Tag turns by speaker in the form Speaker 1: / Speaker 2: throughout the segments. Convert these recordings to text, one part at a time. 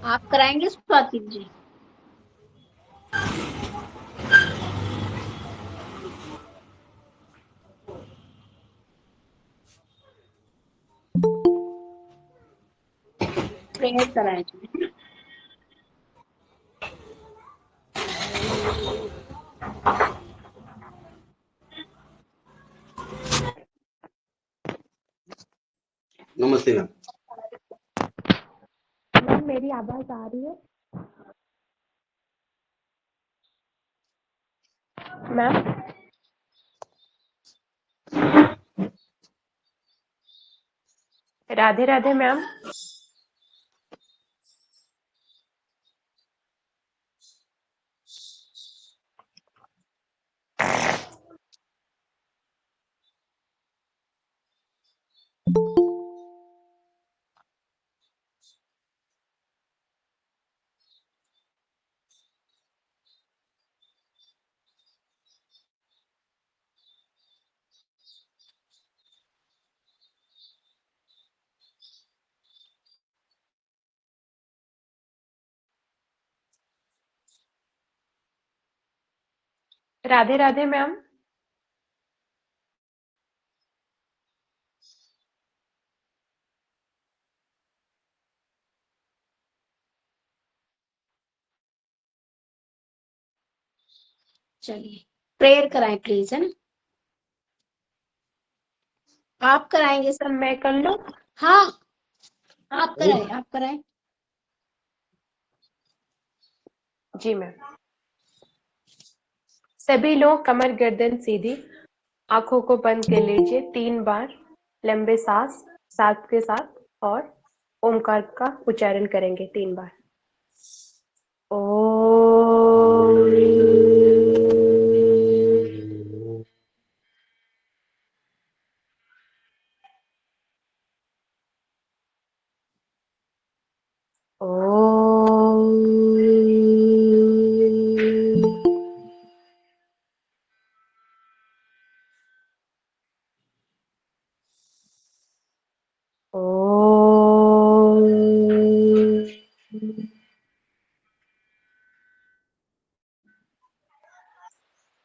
Speaker 1: आप कराएंगे स्वाति जी? प्रेयर कराए जी।
Speaker 2: नमस्ते मैम।
Speaker 3: मैम मेरी आवाज आ रही है? Ma'am Radhe Radhe ma'am. Radhe Radhe ma'am.
Speaker 1: चलिए प्रेयर कराएं प्लीज, है ना? आप कराएंगे सर?
Speaker 3: मैं कर लूं?
Speaker 1: हाँ आप कराएं, आप कराएं।
Speaker 3: जी मैम। सभी लोग कमर गर्दन सीधी, आंखों को बंद कर लीजिए 3 बार लंबे सांस साथ के साथ, और ओमकार का उच्चारण करेंगे 3 बार।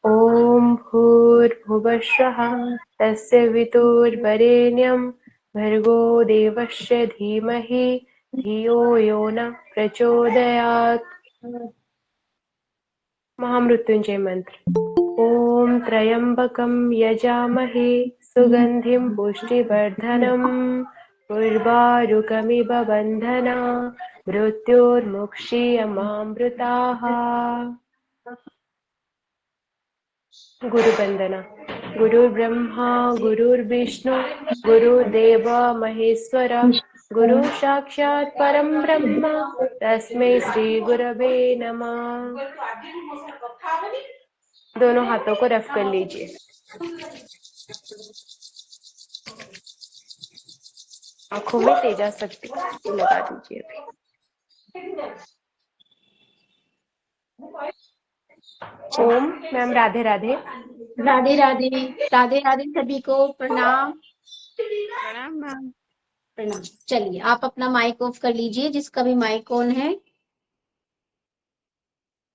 Speaker 3: ओम भूर्भुवस्सुः तस्य वितुर्वरेण्यं भर्गो देवस्य धीमहि धियो यो न प्रचोदयात्। महामृत्युंजय मंत्र। ओम त्र्यंबकं यजामहे सुगंधिं पुष्टिवर्धनम् उर्वारुकमिव बन्धना मृत्योर्मुक्षीयमामृताः। गुरुवंदना। गुरुर्ब्रह्मा गुरुर्विष्णु गुरुदेव महेश्वर गुरु साक्षात् परम ब्रह्म तस्मै श्री गुरवे नमः। दोनों हाथों को रफ कर लीजिए। आंखों में तेजा शक्ति लगा दीजिए अभी। ओम मैम राधे राधे।
Speaker 1: राधे राधे। राधे राधे सभी को प्रणाम।
Speaker 4: प्रणाम मैम।
Speaker 1: प्रणाम। चलिए आप अपना माइक ऑफ कर लीजिए, जिसका भी माइक ऑन है।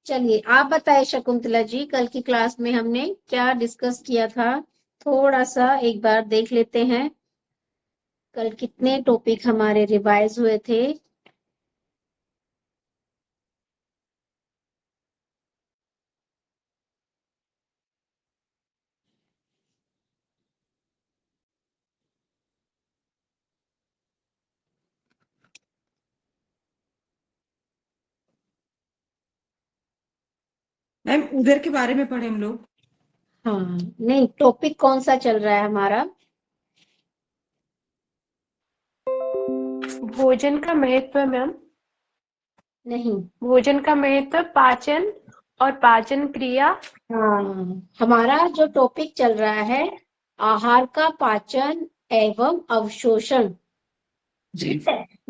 Speaker 1: चलिए आप बताएं शकुंतला जी, कल की क्लास में हमने क्या डिस्कस किया था? थोड़ा सा एक बार देख लेते हैं। कल कितने टॉपिक हमारे रिवाइज हुए थे?
Speaker 4: मैम उधर के बारे में पढ़े हम लोग।
Speaker 1: हाँ नहीं, टॉपिक कौन सा चल रहा है हमारा?
Speaker 3: भोजन का महत्व मैम।
Speaker 1: नहीं,
Speaker 3: भोजन का महत्व पाचन और पाचन क्रिया।
Speaker 1: हाँ हमारा जो टॉपिक चल रहा है, आहार का पाचन एवं अवशोषण।
Speaker 4: जी।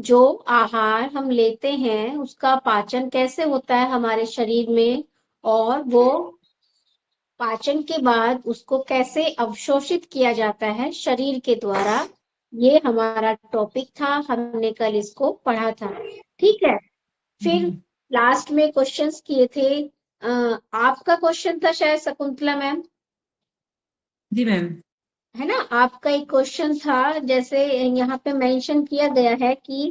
Speaker 1: जो आहार हम लेते हैं उसका पाचन कैसे होता है हमारे शरीर में, और वो पाचन के बाद उसको कैसे अवशोषित किया जाता है शरीर के द्वारा, ये हमारा टॉपिक था। हमने कल इसको पढ़ा था, ठीक है? फिर लास्ट में क्वेश्चंस किए थे। आपका क्वेश्चन था शायद शकुंतला मैम,
Speaker 4: जी मैम।
Speaker 1: है ना? आपका एक क्वेश्चन था, जैसे यहाँ पे मेंशन किया गया है कि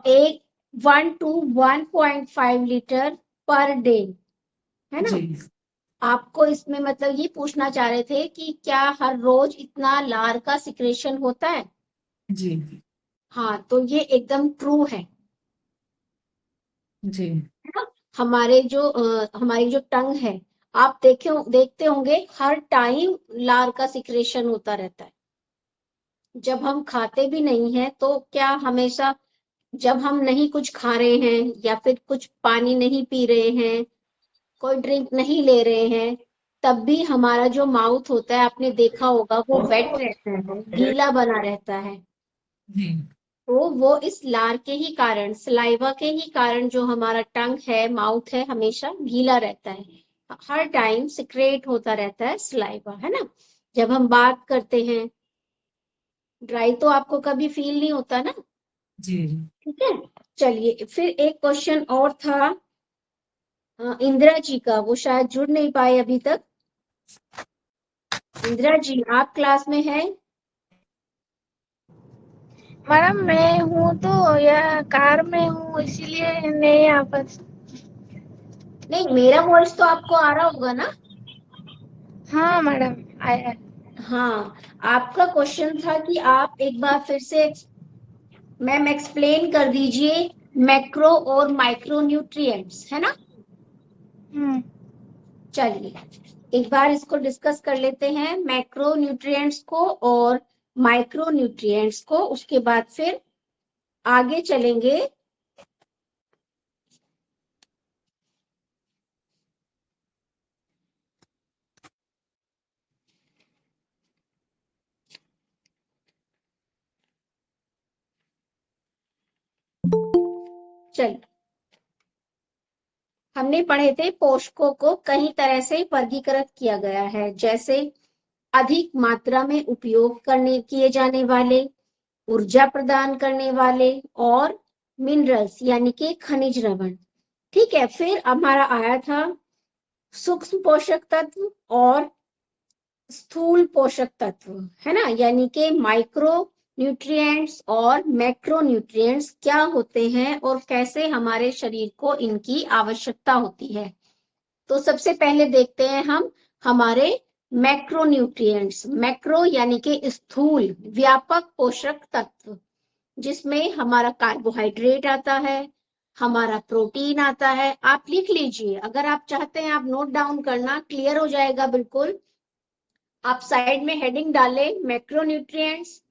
Speaker 1: एक 1 to 1.5 लीटर पर डे, है ना?
Speaker 4: जी
Speaker 1: आपको इसमें मतलब ये पूछना चाह रहे थे कि क्या हर रोज इतना लार का सिक्रेशन होता है?
Speaker 4: जी
Speaker 1: हाँ, तो ये एकदम ट्रू है
Speaker 4: जी
Speaker 1: ना? हमारी जो टंग है, आप देखते होंगे हर टाइम लार का सिक्रेशन होता रहता है। जब हम खाते भी नहीं है तो क्या हमेशा, जब हम नहीं कुछ खा रहे हैं या फिर कुछ पानी नहीं पी रहे हैं, कोई ड्रिंक नहीं ले रहे हैं, तब भी हमारा जो माउथ होता है, आपने देखा होगा, वो वेट रहता है, गीला बना रहता है।
Speaker 4: जी
Speaker 1: तो वो इस लार के ही कारण, सलाइवा के ही कारण जो हमारा टंग है, माउथ है, हमेशा गीला रहता है, हर टाइम सिक्रेट होता रहता है सलाइवा, है ना? जब हम बात करते हैं, ड्राई तो आपको कभी फील नहीं होता ना।
Speaker 4: जी
Speaker 1: ठीक है, चलिए फिर एक क्वेश्चन और था इंदिरा जी का, वो शायद जुड़ नहीं पाए अभी तक। इंदिरा जी, आप क्लास में हैं?
Speaker 5: मैडम मैं हूँ तो यह कार में हूँ इसीलिए नहीं आ पाती।
Speaker 1: नहीं, मेरा वॉइस तो आपको आ रहा होगा ना?
Speaker 5: हाँ मैडम आया।
Speaker 1: हाँ, आपका क्वेश्चन था कि आप एक बार फिर से मैम एक्सप्लेन कर दीजिए मैक्रो और माइक्रो न्यूट्रिएंट्स, है ना? चलिए एक बार इसको डिस्कस कर लेते हैं, मैक्रो न्यूट्रिएंट्स को और माइक्रो न्यूट्रिएंट्स को, उसके बाद फिर आगे चलेंगे। चलिए, हमने पढ़े थे पोषकों को कई तरह से वर्गीकृत किया गया है, जैसे अधिक मात्रा में उपयोग किए जाने वाले, ऊर्जा प्रदान करने वाले, और मिनरल्स यानी कि खनिज लवण। ठीक है, फिर हमारा आया था सूक्ष्म पोषक तत्व और स्थूल पोषक तत्व, है ना? यानी कि माइक्रो न्यूट्रिएंट्स और मैक्रो न्यूट्रिएंट्स क्या होते हैं और कैसे हमारे शरीर को इनकी आवश्यकता होती है। तो सबसे पहले देखते हैं हम हमारे मैक्रो न्यूट्रिएंट्स। मैक्रो यानी कि स्थूल, व्यापक पोषक तत्व, जिसमें हमारा कार्बोहाइड्रेट आता है, हमारा प्रोटीन आता है। आप लिख लीजिए, अगर आप चाहते हैं आप नोट डाउन करना, क्लियर हो जाएगा बिल्कुल। आप साइड में हेडिंग डालें मैक्रो न्यूट्रिएंट्स,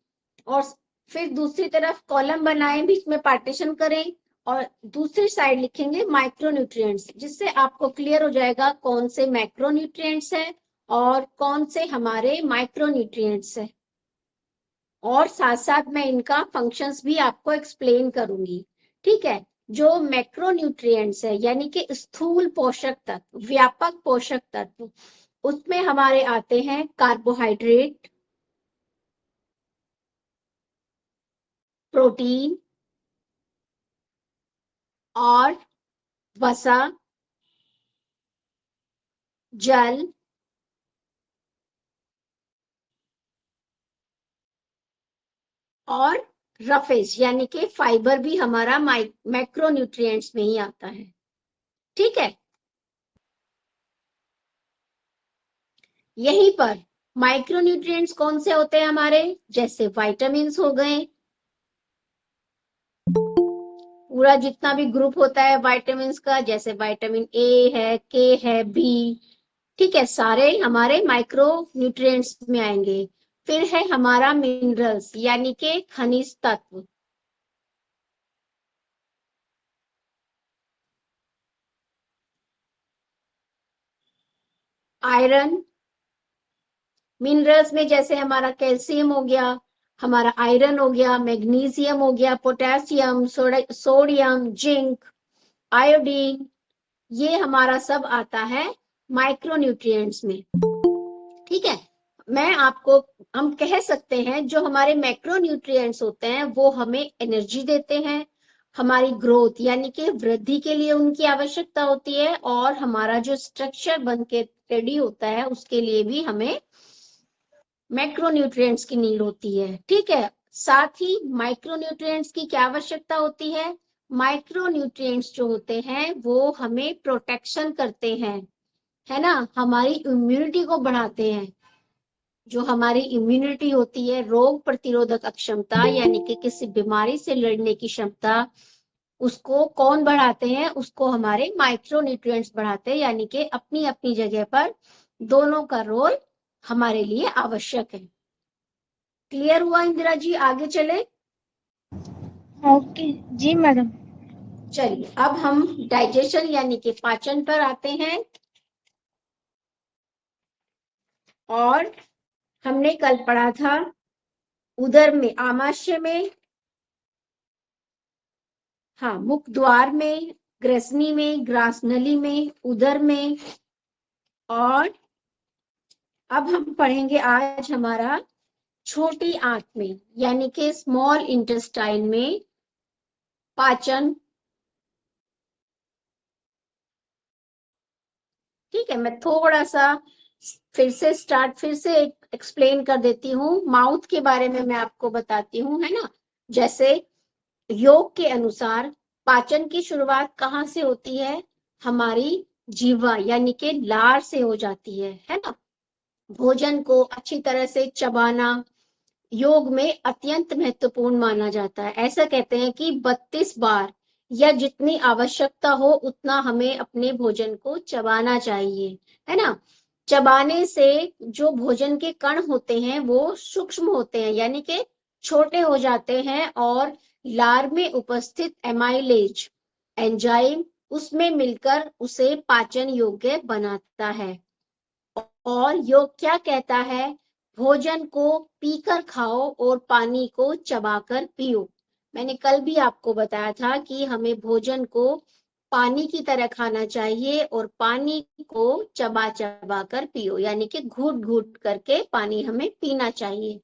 Speaker 1: और फिर दूसरी तरफ कॉलम बनाएं, बीच में पार्टीशन करें, और दूसरी साइड लिखेंगे माइक्रो न्यूट्रिएंट्स, जिससे आपको क्लियर हो जाएगा कौन से मैक्रो न्यूट्रिएंट्स है और कौन से हमारे माइक्रो न्यूट्रिएंट्स है। और साथ साथ मैं इनका फंक्शंस भी आपको एक्सप्लेन करूंगी। ठीक है, जो मैक्रो न्यूट्रिएंट्स है यानी कि स्थूल पोषक तत्व, व्यापक पोषक तत्व, उसमें हमारे आते हैं कार्बोहाइड्रेट, प्रोटीन और वसा, जल, और रफेज यानी कि फाइबर भी हमारा मैक्रो न्यूट्रिएंट्स में ही आता है। ठीक है, यहीं पर माइक्रो न्यूट्रिएंट्स कौन से होते हैं हमारे, जैसे विटामिन हो गए, पूरा जितना भी ग्रुप होता है विटामिन का, जैसे विटामिन ए है, के है, बी, ठीक है, सारे हमारे माइक्रो न्यूट्रिएंट्स में आएंगे। फिर है हमारा मिनरल्स यानी कि खनिज तत्व, आयरन। मिनरल्स में जैसे हमारा कैल्शियम हो गया, हमारा आयरन हो गया, मैग्नीशियम हो गया, पोटेशियम, सोडियम, जिंक, आयोडीन, ये हमारा सब आता है माइक्रो न्यूट्रिएंट्स में। ठीक है, हम कह सकते हैं जो हमारे मैक्रो न्यूट्रिएंट्स होते हैं वो हमें एनर्जी देते हैं, हमारी ग्रोथ यानी कि वृद्धि के लिए उनकी आवश्यकता होती है, और हमारा जो स्ट्रक्चर बन के रेडी होता है उसके लिए भी हमें मैक्रोन्यूट्रिएंट्स की नीड होती है। ठीक है, साथ ही माइक्रोन्यूट्रिएंट्स की क्या आवश्यकता होती है? माइक्रोन्यूट्रिएंट्स जो होते हैं वो हमें प्रोटेक्शन करते हैं, है ना, हमारी इम्यूनिटी को बढ़ाते हैं। जो हमारी इम्यूनिटी होती है, रोग प्रतिरोधक क्षमता यानी कि किसी बीमारी से लड़ने की क्षमता, उसको कौन बढ़ाते हैं? उसको हमारे माइक्रोन्यूट्रिएंट्स बढ़ाते हैं, यानी कि अपनी अपनी जगह पर दोनों का रोल हमारे लिए आवश्यक है। क्लियर हुआ इंदिरा जी? आगे चले।
Speaker 5: ओके जी मैडम।
Speaker 1: चलिए अब हम डाइजेशन यानी कि पाचन पर आते हैं। और हमने कल पढ़ा था उदर में, आमाशय में, हाँ, मुख द्वार में, ग्रसनी में, ग्रासनली में, उदर में, और अब हम पढ़ेंगे आज हमारा छोटी आंत में यानी कि स्मॉल इंटेस्टाइन में पाचन। ठीक है, मैं थोड़ा सा फिर से एक्सप्लेन कर देती हूँ। माउथ के बारे में मैं आपको बताती हूँ, है ना। जैसे योग के अनुसार पाचन की शुरुआत कहाँ से होती है? हमारी जीवा यानी कि लार से हो जाती है ना। भोजन को अच्छी तरह से चबाना योग में अत्यंत महत्वपूर्ण माना जाता है। ऐसा कहते हैं कि 32 बार या जितनी आवश्यकता हो उतना हमें अपने भोजन को चबाना चाहिए, है ना। चबाने से जो भोजन के कण होते हैं वो सूक्ष्म होते हैं यानी कि छोटे हो जाते हैं, और लार में उपस्थित एमाइलेज एंजाइम उसमें मिलकर उसे पाचन योग्य बनाता है। और योग क्या कहता है? भोजन को पीकर खाओ और पानी को चबाकर पियो। मैंने कल भी आपको बताया था कि हमें भोजन को पानी की तरह खाना चाहिए और पानी को चबा चबा कर पियो, यानी कि घूट घूट करके पानी हमें पीना चाहिए,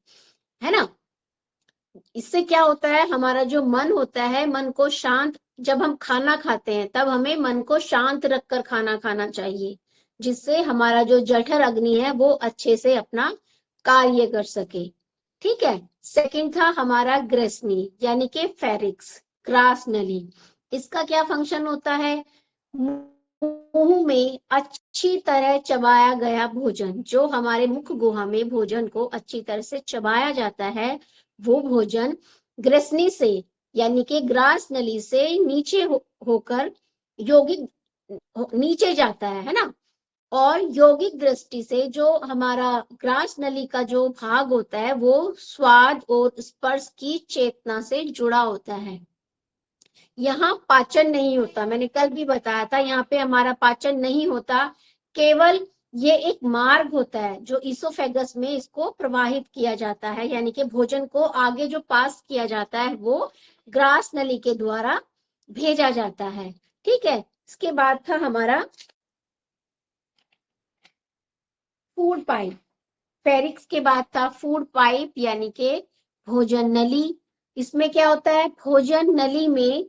Speaker 1: है ना। इससे क्या होता है? हमारा जो मन होता है, मन को शांत, जब हम खाना खाते हैं तब हमें मन को शांत रखकर खाना खाना चाहिए, जिससे हमारा जो जठर अग्नि है वो अच्छे से अपना कार्य कर सके। ठीक है। सेकंड था हमारा ग्रसनी यानी कि फेरिक्स, ग्रास नली। इसका क्या फंक्शन होता है? मुंह में अच्छी तरह चबाया गया भोजन, जो हमारे मुख गुहा में भोजन को अच्छी तरह से चबाया जाता है, वो भोजन ग्रसनी से यानी कि ग्रास नली से नीचे होकर यौगिक नीचे जाता है ना। और यौगिक दृष्टि से जो हमारा ग्रास नली का जो भाग होता है वो स्वाद और स्पर्श की चेतना से जुड़ा होता है। यहाँ पाचन नहीं होता, मैंने कल भी बताया था, यहाँ पे हमारा पाचन नहीं होता। केवल ये एक मार्ग होता है जो इसोफेगस में इसको प्रवाहित किया जाता है, यानी कि भोजन को आगे जो पास किया जाता है वो ग्रास नली के द्वारा भेजा जाता है। ठीक है। इसके बाद था हमारा फूड पाइप। फेरिक्स के बाद था फूड पाइप यानी कि भोजन नली। इसमें क्या होता है? भोजन नली में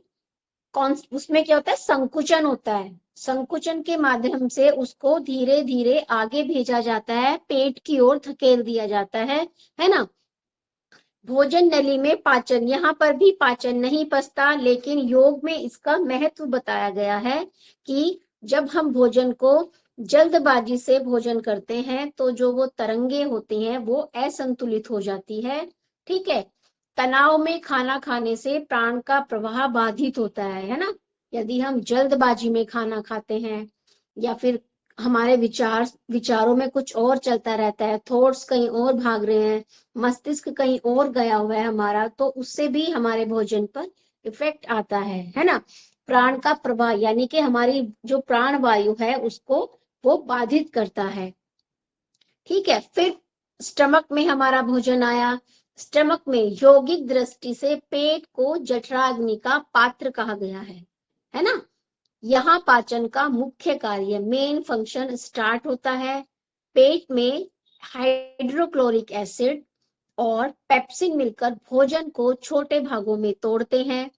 Speaker 1: उसमें क्या होता है? संकुचन होता है। संकुचन के माध्यम से उसको धीरे धीरे आगे भेजा जाता है, पेट की ओर धकेल दिया जाता है ना। भोजन नली में पाचन, यहाँ पर भी पाचन नहीं पचता, लेकिन योग में इसका महत्व बताया गया है कि जब हम भोजन को जल्दबाजी से भोजन करते हैं तो जो वो तरंगे होती हैं वो असंतुलित हो जाती है। ठीक है। तनाव में खाना खाने से प्राण का प्रवाह बाधित होता है ना। यदि हम जल्दबाजी में खाना खाते हैं या फिर हमारे विचारों में कुछ और चलता रहता है, थॉट्स कहीं और भाग रहे हैं, मस्तिष्क कहीं और गया हुआ है हमारा, तो उससे भी हमारे भोजन पर इफेक्ट आता है ना। प्राण का प्रवाह यानी कि हमारी जो प्राण वायु है उसको वो बाधित करता है। ठीक है। फिर स्टमक में हमारा भोजन आया। स्टमक में यौगिक दृष्टि से पेट को जठराग्नि का पात्र कहा गया है ना। यहाँ पाचन का मुख्य कार्य, मेन फंक्शन स्टार्ट होता है। पेट में हाइड्रोक्लोरिक एसिड और पेप्सिन मिलकर भोजन को छोटे भागों में तोड़ते हैं,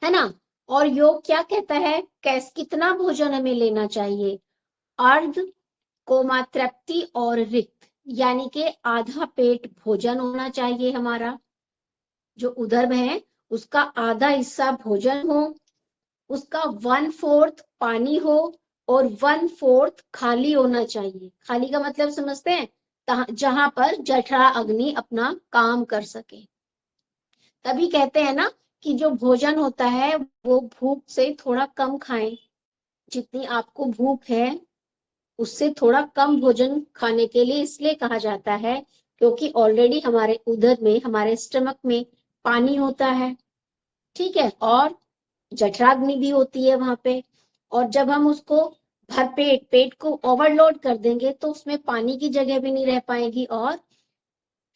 Speaker 1: है ना। और योग क्या कहता है, कितना भोजन हमें लेना चाहिए, अर्ध, कोमा, तृप्ति और रिक्त, यानी कि आधा पेट भोजन होना चाहिए हमारा, जो उदर में है उसका आधा हिस्सा भोजन हो, उसका 1/4 पानी हो और 1/4 खाली होना चाहिए। खाली का मतलब समझते हैं, जहां पर जठरा अग्नि अपना काम कर सके। तभी कहते हैं ना कि जो भोजन होता है वो भूख से थोड़ा कम खाएं, जितनी आपको भूख है उससे थोड़ा कम भोजन खाने के लिए इसलिए कहा जाता है क्योंकि ऑलरेडी हमारे उदर में, हमारे स्टमक में पानी होता है, ठीक है, और जठराग्नि भी होती है वहां पे। और जब हम उसको भरपेट, पेट को ओवरलोड कर देंगे तो उसमें पानी की जगह भी नहीं रह पाएगी और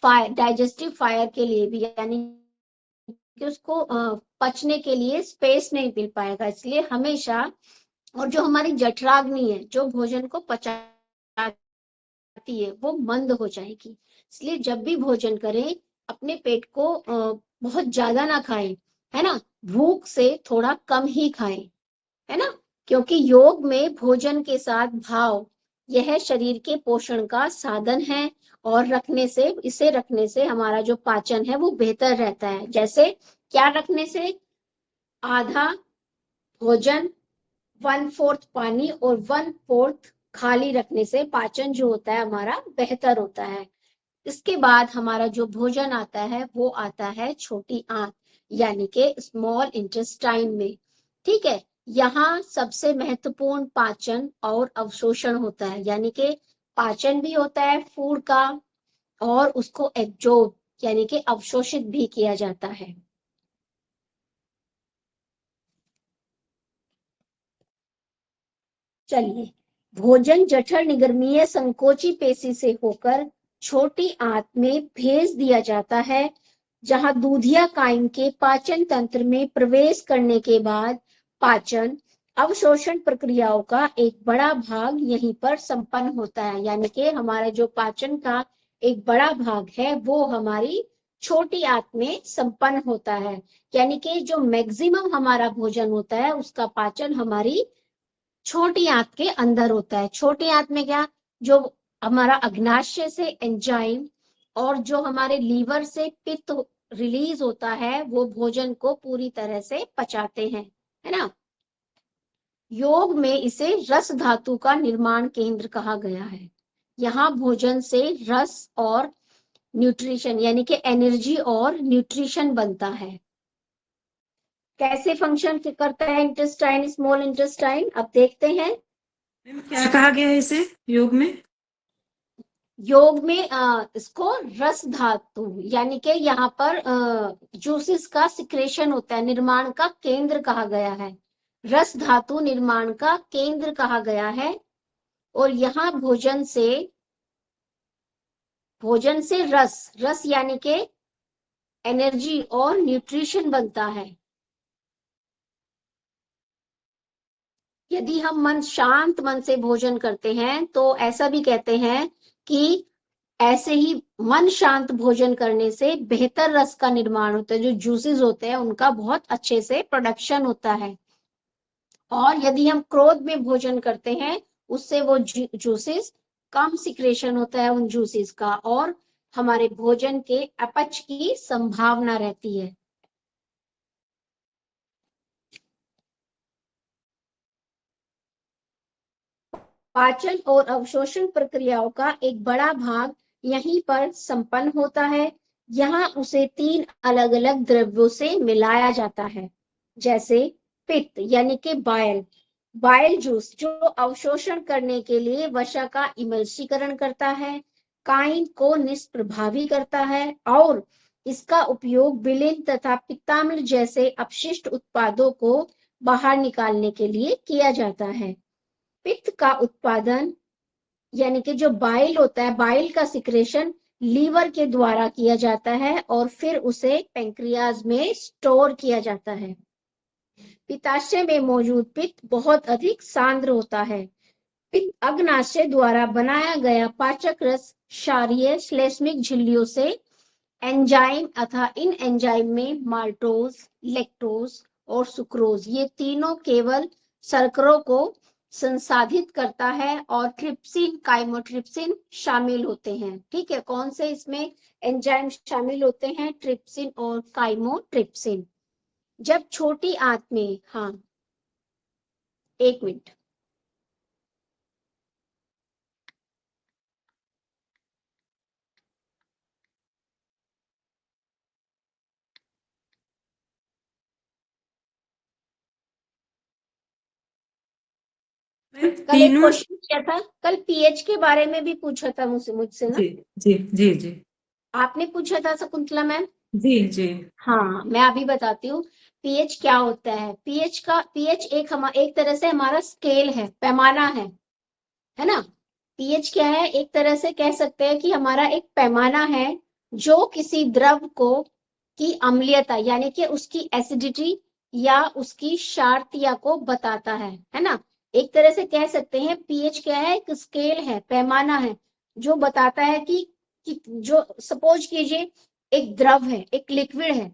Speaker 1: डाइजेस्टिव फायर के लिए भी, यानी कि उसको पचने के लिए स्पेस नहीं मिल पाएगा। इसलिए हमेशा, और जो हमारी जठराग्नि है जो भोजन को पचाती है वो मंद हो जाएगी। इसलिए जब भी भोजन करें अपने पेट को बहुत ज्यादा ना खाएं, है ना, भूख से थोड़ा कम ही खाएं, है ना, क्योंकि योग में भोजन के साथ भाव, यह शरीर के पोषण का साधन है और इसे रखने से हमारा जो पाचन है वो बेहतर रहता है। जैसे क्या रखने से, आधा भोजन, 1/4 पानी और 1/4 खाली रखने से पाचन जो होता है हमारा बेहतर होता है। इसके बाद हमारा जो भोजन आता है वो आता है छोटी आंत, यानी कि स्मॉल इंटेस्टाइन में, ठीक है। यहाँ सबसे महत्वपूर्ण पाचन और अवशोषण होता है, यानी कि पाचन भी होता है फूड का और उसको एब्जॉर्ब यानी कि अवशोषित भी किया जाता है। चलिए, भोजन जठर निगर्मीय संकोची पेशी से होकर छोटी आंत में भेज दिया जाता है, जहां दूधिया कायम के पाचन तंत्र में प्रवेश करने के बाद पाचन अवशोषण प्रक्रियाओं का एक बड़ा भाग यहीं पर संपन्न होता है। यानी कि हमारा जो पाचन का एक बड़ा भाग है वो हमारी छोटी आंत में संपन्न होता है। यानी कि जो मैक्सिमम हमारा भोजन होता है उसका पाचन हमारी छोटी आंत के अंदर होता है। छोटी आंत में क्या, जो हमारा अग्नाशय से एंजाइम और जो हमारे लीवर से पित्त रिलीज होता है वो भोजन को पूरी तरह से पचाते हैं, है ना। योग में इसे रस धातु का निर्माण केंद्र कहा गया है। यहाँ भोजन से रस और न्यूट्रिशन यानी कि एनर्जी और न्यूट्रिशन बनता है। कैसे फंक्शन करता है इंटेस्टाइन, स्मॉल इंटेस्टाइन, अब देखते हैं।
Speaker 4: मैम क्या कहा गया है इसे योग में?
Speaker 1: योग में इसको रस धातु यानी कि यहाँ पर जूसेस का सिक्रेशन होता है, निर्माण का केंद्र कहा गया है। रस धातु निर्माण का केंद्र कहा गया है और यहाँ भोजन से रस यानी कि एनर्जी और न्यूट्रिशन बनता है। यदि हम शांत मन से भोजन करते हैं तो ऐसा भी कहते हैं कि ऐसे ही मन शांत भोजन करने से बेहतर रस का निर्माण होता है, जो जूसेस होते हैं उनका बहुत अच्छे से प्रोडक्शन होता है। और यदि हम क्रोध में भोजन करते हैं उससे वो जूसेस कम सिक्रेशन होता है उन जूसेस का और हमारे भोजन के अपच की संभावना रहती है। पाचन और अवशोषण प्रक्रियाओं का एक बड़ा भाग यहीं पर संपन्न होता है। यहाँ उसे 3 अलग अलग द्रव्यों से मिलाया जाता है, जैसे पित्त यानी कि बाइल जूस जो अवशोषण करने के लिए वसा का इमल्सीकरण करता है, काइन को निष्प्रभावी करता है और इसका उपयोग विलीन तथा पित्ताम्ल जैसे अपशिष्ट उत्पादों को बाहर निकालने के लिए किया जाता है। पित्त का उत्पादन यानी कि जो बाइल होता है, बाइल का सिक्रेशन लीवर के द्वारा किया जाता है और फिर उसे पैंक्रियाज में स्टोर किया जाता है। पित्ताशय में मौजूद पित्त बहुत अधिक सांद्र होता है। पित्त अग्नाशय द्वारा बनाया गया पाचक रस क्षारीय श्लेष्मिक झिल्लियों से एंजाइम अथवा इन एंजाइम में माल्टोज, लैक्टोज और सुक्रोज, ये तीनों केवल शर्करों को संसाधित करता है और ट्रिप्सिन, काइमोट्रिप्सिन शामिल होते हैं। ठीक है, कौन से इसमें एंजाइम शामिल होते हैं? ट्रिप्सिन और काइमोट्रिप्सिन। जब छोटी आंत में, हाँ एक मिनट,
Speaker 4: मैम
Speaker 1: कल एक
Speaker 4: तीनों।
Speaker 1: क्वेश्चन किया था, कल पीएच के बारे में भी पूछा था मुझसे ना,
Speaker 4: जी जी जी जी
Speaker 1: आपने पूछा था शकुंतला मैम।
Speaker 4: जी जी
Speaker 1: हाँ, मैं अभी बताती हूँ पीएच क्या होता है। पीएच एक तरह से हमारा स्केल है, पैमाना है ना। पीएच क्या है? एक तरह से कह सकते हैं कि हमारा एक पैमाना है जो किसी द्रव को की अम्लीयता यानी कि उसकी एसिडिटी या उसकी क्षारीयता को बताता है ना। एक तरह से कह सकते हैं पीएच क्या है? एक स्केल है, पैमाना है जो बताता है कि जो सपोज कीजिए एक द्रव है, एक लिक्विड है,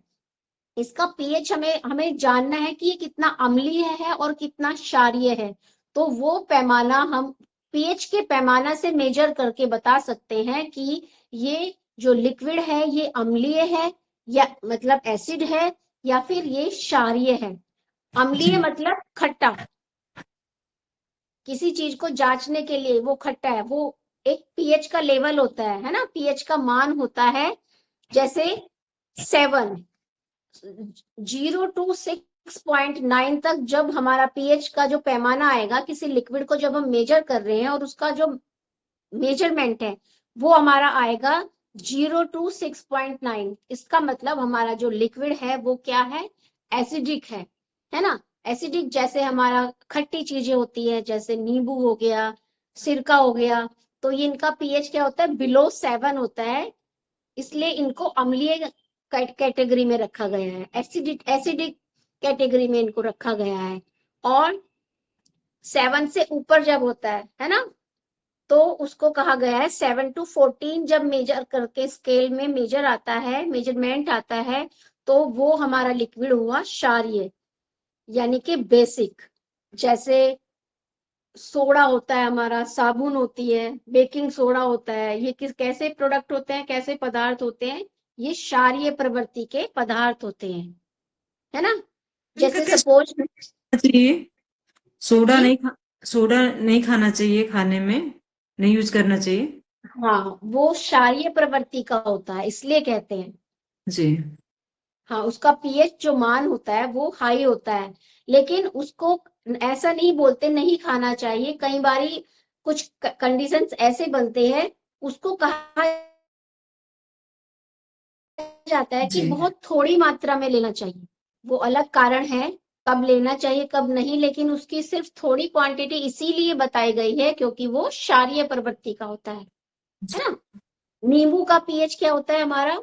Speaker 1: इसका पीएच हमें हमें जानना है कि ये कितना अम्लीय है और कितना क्षारीय है। तो वो पैमाना हम पीएच के पैमाना से मेजर करके बता सकते हैं कि ये जो लिक्विड है ये अम्लीय है या मतलब एसिड है या फिर ये क्षारीय है। अम्लीय
Speaker 4: जी
Speaker 1: मतलब खट्टा, किसी चीज को जांचने के लिए वो खट्टा है, वो एक पीएच का लेवल होता है ना, पीएच का मान होता है। जैसे 7, 0 to 6.9 तक जब हमारा पीएच का जो पैमाना आएगा, किसी लिक्विड को जब हम मेजर कर रहे हैं और उसका जो मेजरमेंट है वो हमारा आएगा 0 to 6.9, इसका मतलब हमारा जो लिक्विड है वो क्या है? एसिडिक है ना। एसिडिक जैसे हमारा खट्टी चीजें होती है, जैसे नींबू हो गया, सिरका हो गया, तो ये इनका पीएच क्या होता है? बिलो 7 होता है, इसलिए इनको अम्लीय कैटेगरी में रखा गया है, एसिडिक कैटेगरी में इनको रखा गया है। और 7 से ऊपर जब होता है ना, तो उसको कहा गया है 7 to 14, जब मेजर करके स्केल में मेजर आता है, मेजरमेंट आता है, तो वो हमारा लिक्विड हुआ क्षारीय यानी कि बेसिक। जैसे सोडा होता है हमारा, साबुन होती है, बेकिंग सोडा होता है, ये कैसे प्रोडक्ट होते हैं, कैसे पदार्थ होते हैं? ये क्षारीय प्रवृत्ति के पदार्थ होते हैं, है ना।
Speaker 4: इनका
Speaker 1: जैसे
Speaker 4: क्या
Speaker 1: सपोज,
Speaker 4: सोना चाहिए?
Speaker 1: हाँ
Speaker 4: सोडा
Speaker 1: जी,
Speaker 4: नहीं सोडा नहीं खाना चाहिए, खाने में नहीं यूज करना चाहिए।
Speaker 1: हाँ वो क्षारीय प्रवृत्ति का होता है इसलिए कहते हैं।
Speaker 4: जी
Speaker 1: हाँ, उसका पीएच जो मान होता है वो हाई होता है, लेकिन उसको ऐसा नहीं बोलते नहीं खाना चाहिए। कई बारी कुछ कंडीशंस ऐसे बनते हैं, उसको कहा जाता है कि
Speaker 4: जी
Speaker 1: बहुत थोड़ी मात्रा में लेना चाहिए। वो अलग कारण है, कब लेना चाहिए कब नहीं, लेकिन उसकी सिर्फ थोड़ी क्वांटिटी इसीलिए बताई गई है क्योंकि वो क्षारीय प्रवृत्ति का होता है ना। नींबू का पीएच क्या होता है हमारा?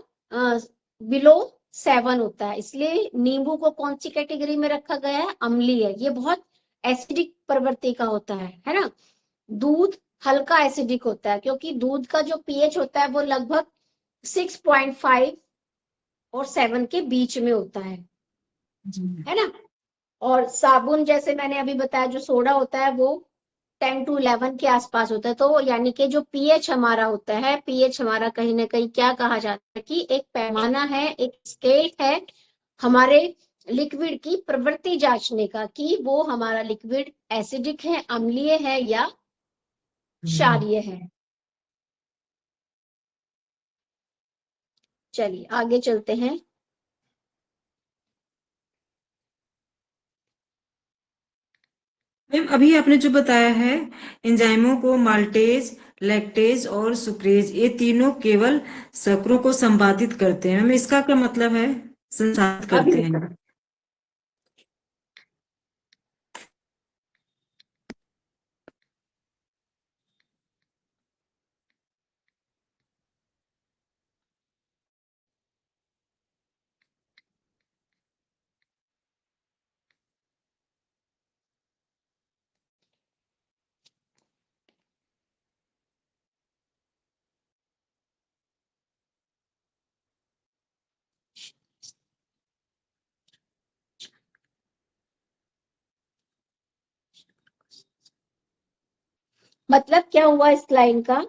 Speaker 1: बिलो 7 होता है, इसलिए नींबू को कौन सी कैटेगरी में रखा गया है? अम्लीय है, ये बहुत एसिडिक प्रवृत्ति का होता है ना। दूध हल्का एसिडिक होता है क्योंकि दूध का जो पीएच होता है वो लगभग 6.5 और 7 के बीच में होता
Speaker 4: जी
Speaker 1: है ना। और साबुन जैसे मैंने अभी बताया, जो सोडा होता है वो 10 to 11 के आसपास होता है। तो यानी कि जो पीएच हमारा होता है, पीएच हमारा कहीं ना कहीं क्या कहा जाता है कि एक पैमाना है, एक स्केल है हमारे लिक्विड की प्रवृत्ति जांचने का कि वो हमारा लिक्विड एसिडिक है, अम्लीय है या क्षारीय है। चलिए आगे चलते हैं।
Speaker 4: मैम अभी आपने जो बताया है, एंजाइमों को माल्टेज, लैक्टेज और सुक्रेज, ये तीनों केवल शर्करों को संपादित करते हैं। मैम इसका क्या मतलब है, संसाधित
Speaker 1: अभी
Speaker 4: करते हैं?
Speaker 1: मतलब क्या हुआ इस लाइन का,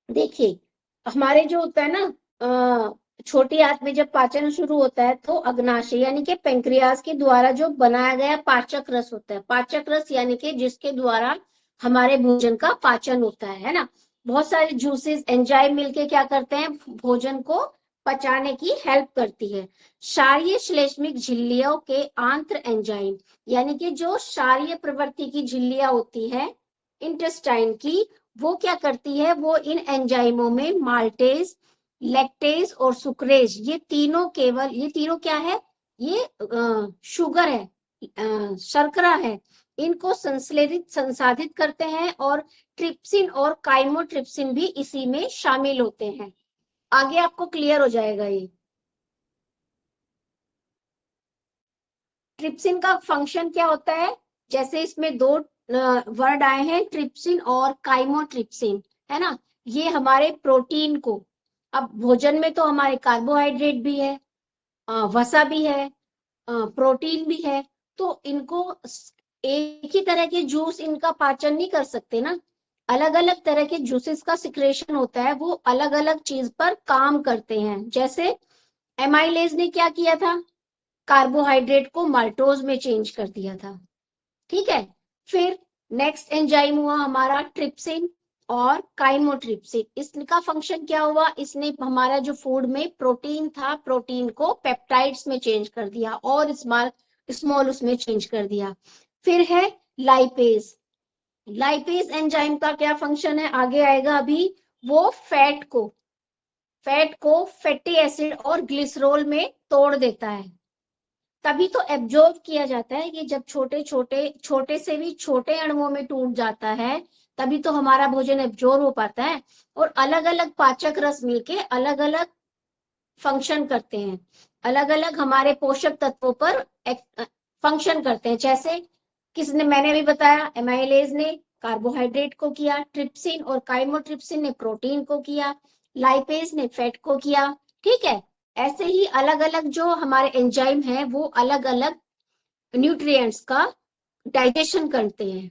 Speaker 1: देखिए हमारे जो होता है ना छोटी आंत में जब पाचन शुरू होता है तो अग्नाशय यानी कि पेंक्रियाज के द्वारा जो बनाया गया पाचक रस होता है, पाचक रस यानी कि जिसके द्वारा हमारे भोजन का पाचन होता है ना। बहुत सारे जूसेस एंजाइम मिलके क्या करते हैं, भोजन को पचाने की हेल्प करती है। क्षारीय श्लेष्मिक झिल्लियों के आंत्र एंजाइम यानी कि जो क्षारीय प्रवृत्ति की झिल्लियां होती है इंटेस्टाइन की, वो क्या करती है, वो इन एंजाइमों में माल्टेज, लैक्टेज और सुक्रेज, ये तीनों क्या है, ये शुगर है, शर्करा है, इनको संसाधित करते हैं और ट्रिप्सिन और काइमोट्रिप्सिन भी इसी में शामिल होते हैं। आगे आपको क्लियर हो जाएगा ये। ट्रिप्सिन का फंक्शन क्या होता है, जैसे इसमें दो वर्ड आए हैं ट्रिप्सिन और काइमोट्रिप्सिन, है ना, ये हमारे प्रोटीन को, अब भोजन में तो हमारे कार्बोहाइड्रेट भी है, वसा भी है, प्रोटीन भी है, तो इनको एक ही तरह के जूस इनका पाचन नहीं कर सकते ना, अलग अलग तरह के जूसेस का सिक्रेशन होता है, वो अलग अलग चीज पर काम करते हैं। जैसे एमाइलेज ने क्या किया था, कार्बोहाइड्रेट को माल्टोज में चेंज कर दिया था, ठीक है। फिर नेक्स्ट एंजाइम हुआ हमारा ट्रिप्सिन और काइमोट्रिप्सिन, इसका फंक्शन क्या हुआ, इसने हमारा जो फूड में प्रोटीन था, प्रोटीन को पेप्टाइड्स में चेंज कर दिया और स्मॉल उसमें चेंज कर दिया। फिर है लाइपेज, लाइपेज एंजाइम का क्या फंक्शन है आगे आएगा अभी, वो फैट को फैटी एसिड और ग्लिसरॉल में तोड़ देता है, तभी तो एब्जॉर्ब किया जाता है, ये जब छोटे से भी छोटे अणुओं में टूट जाता है तभी तो हमारा भोजन एब्जॉर्ब हो पाता है। और अलग अलग पाचक रस मिलके अलग अलग फंक्शन करते हैं, अलग अलग हमारे पोषक तत्वों पर फंक्शन करते हैं। जैसे मैंने भी बताया, एमाइलेज ने कार्बोहाइड्रेट को किया, ट्रिप्सिन और काइमोट्रिप्सिन ने प्रोटीन को किया, लाइपेज ने फैट को किया, ठीक है। ऐसे ही अलग अलग जो हमारे एंजाइम हैं वो अलग अलग न्यूट्रिएंट्स का डाइजेशन करते हैं।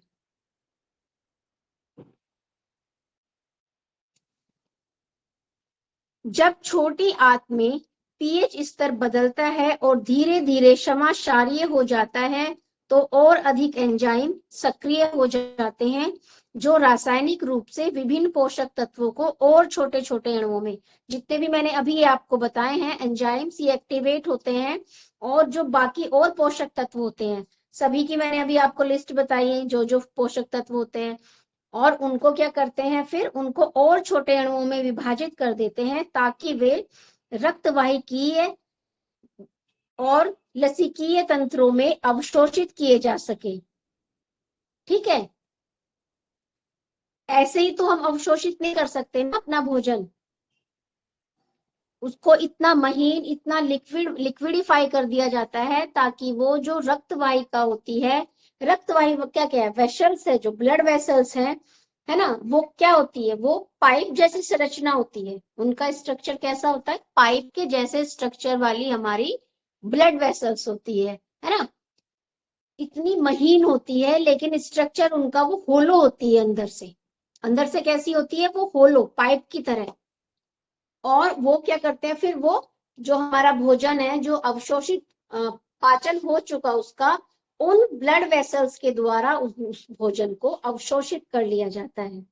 Speaker 1: जब छोटी आंत में पीएच स्तर बदलता है और धीरे धीरे क्षारीय हो जाता है तो और अधिक एंजाइम सक्रिय हो जाते हैं जो रासायनिक रूप से विभिन्न पोषक तत्वों को और छोटे छोटे अणुओं में, जितने भी मैंने अभी आपको बताए हैं एंजाइम्स, ये एक्टिवेट होते हैं और जो बाकी और पोषक तत्व होते हैं सभी की मैंने अभी आपको लिस्ट बताई है जो जो पोषक तत्व होते हैं, और उनको क्या करते हैं, फिर उनको और छोटे अणुओं में विभाजित कर देते हैं ताकि वे रक्तवाहिकीय और लसीकीय तंत्रों में अवशोषित किए जा सके, ठीक है। ऐसे ही तो हम अवशोषित नहीं कर सकते ना अपना भोजन, उसको इतना महीन, इतना लिक्विडिफाई कर दिया जाता है ताकि वो जो रक्तवाहिका होती है, रक्तवाहिका क्या है, वेसल्स है, जो ब्लड वेसल्स हैं, है ना, वो क्या होती है, वो पाइप जैसी संरचना होती है, उनका स्ट्रक्चर कैसा होता है, पाइप के जैसे स्ट्रक्चर वाली हमारी ब्लड वेसल्स होती है ना, इतनी महीन होती है लेकिन स्ट्रक्चर उनका वो होलो होती है, अंदर से कैसी होती है, वो होलो पाइप की तरह। और वो क्या करते हैं, फिर वो जो हमारा भोजन है जो अवशोषित पाचन हो चुका उसका, उन ब्लड वेसल्स के द्वारा उस भोजन को अवशोषित कर लिया जाता है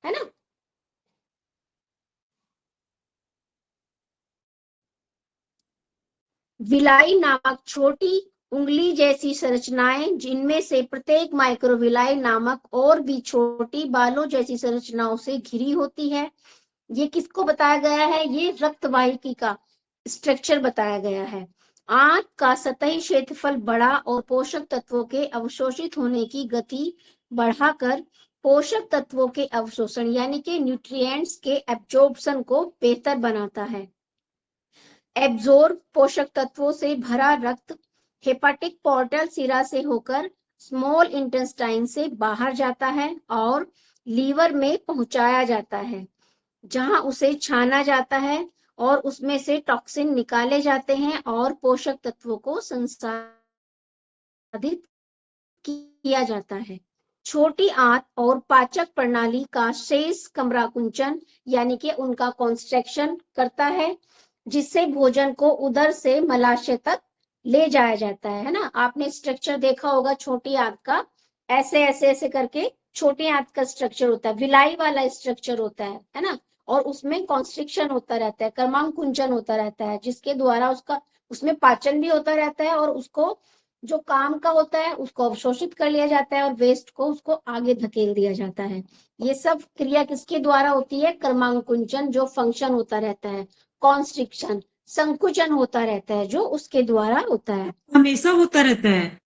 Speaker 1: ना। विलाई नामक छोटी उंगली जैसी संरचनाएं जिनमें से प्रत्येक माइक्रोविलाई नामक और भी छोटी बालों जैसी संरचनाओं से घिरी होती है। ये किसको बताया गया है, ये रक्तवाहिकी का स्ट्रक्चर बताया गया है। आंत का सतही क्षेत्रफल बड़ा और पोषक तत्वों के अवशोषित होने की गति बढ़ाकर पोषक तत्वों के अवशोषण यानी कि न्यूट्रिएंट्स के एब्जॉर्प्शन को बेहतर बनाता है। एब्जॉर्ब पोषक तत्वों से भरा रक्त हेपाटिक पोर्टल सिरा से होकर स्मॉल इंटेस्टाइन से बाहर जाता है और लीवर में पहुंचाया जाता है, जहां उसे छाना जाता है और उसमें से टॉक्सिन निकाले जाते हैं और पोषक तत्वों को संसाधित किया जाता है। छोटी आंत और पाचक प्रणाली का शेष कमराकुंचन यानी कि उनका कॉन्स्ट्रक्शन करता है, जिससे भोजन को उदर से मलाशय तक ले जाया जाता है ना। आपने स्ट्रक्चर देखा होगा छोटी आंत का, ऐसे ऐसे ऐसे करके छोटी आंत का स्ट्रक्चर होता है, विलाई वाला स्ट्रक्चर होता है ना। और उसमें कॉन्स्ट्रिक्शन होता रहता है, कर्मांकुंचन होता रहता है, जिसके द्वारा उसका उसमें पाचन भी होता रहता है, और उसको जो काम का होता है उसको अवशोषित कर लिया जाता है, और वेस्ट को उसको आगे धकेल दिया जाता है। ये सब क्रिया किसके द्वारा होती है? कर्मांकुंचन, जो फंक्शन होता रहता है, कॉन्स्ट्रिक्शन, संकुचन होता रहता है, जो उसके द्वारा होता है।
Speaker 4: हमेशा होता रहता है,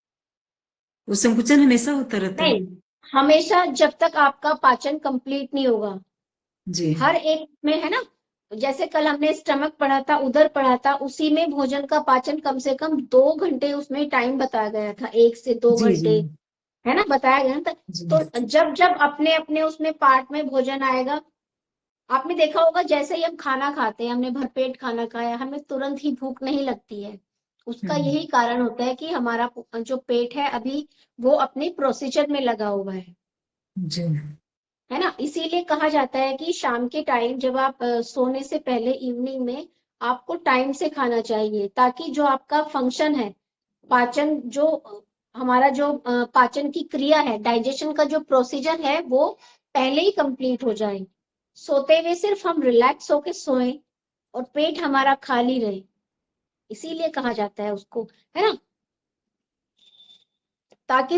Speaker 4: वो संकुचन हमेशा होता रहता है।
Speaker 1: नहीं, हमेशा जब तक आपका पाचन कंप्लीट नहीं होगा।
Speaker 4: जी
Speaker 1: हर एक में है ना, जैसे कल हमने स्टमक पढ़ा था, उदर पढ़ा था, उसी में भोजन का पाचन कम से कम 2 घंटे उसमें टाइम बताया गया था, 1 से 2 घंटे,
Speaker 4: जी
Speaker 1: है ना, बताया गया था।
Speaker 4: जी
Speaker 1: तो जब जब अपने अपने उसमें पार्ट में भोजन आएगा, आपने देखा होगा जैसे ही हम खाना खाते हैं, हमने भरपेट खाना खाया, हमें तुरंत ही भूख नहीं लगती है। उसका
Speaker 4: हम्म,
Speaker 1: यही कारण होता है कि हमारा जो पेट है अभी वो अपने प्रोसीजर में लगा हुआ
Speaker 4: जी
Speaker 1: है ना। इसीलिए कहा जाता है कि शाम के टाइम जब आप सोने से पहले इवनिंग में आपको टाइम से खाना चाहिए, ताकि जो आपका फंक्शन है, पाचन जो हमारा जो पाचन की क्रिया है, डाइजेशन का जो प्रोसीजर है, वो पहले ही कंप्लीट हो जाए। सोते हुए सिर्फ हम रिलैक्स होके सोएं और पेट हमारा खाली रहे, इसीलिए कहा जाता है उसको, है ना, ताकि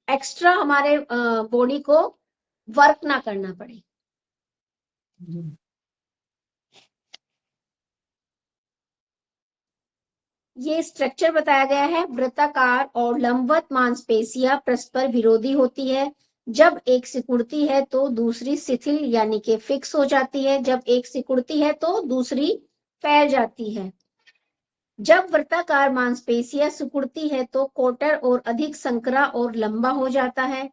Speaker 1: एक्स्ट्रा हमारे बॉडी को वर्क ना करना पड़े।
Speaker 4: जी।
Speaker 1: ये स्ट्रक्चर बताया गया है। वृत्ताकार और लंबवत मांसपेशियां परस्पर विरोधी होती है। जब एक सिकुड़ती है तो दूसरी शिथिल यानी कि फिक्स हो जाती है, जब एक सिकुड़ती है तो दूसरी फैल जाती है। जब वृत्ताकार मांसपेशियां सिकुड़ती है तो कोटर और अधिक संकरा और लंबा हो जाता है,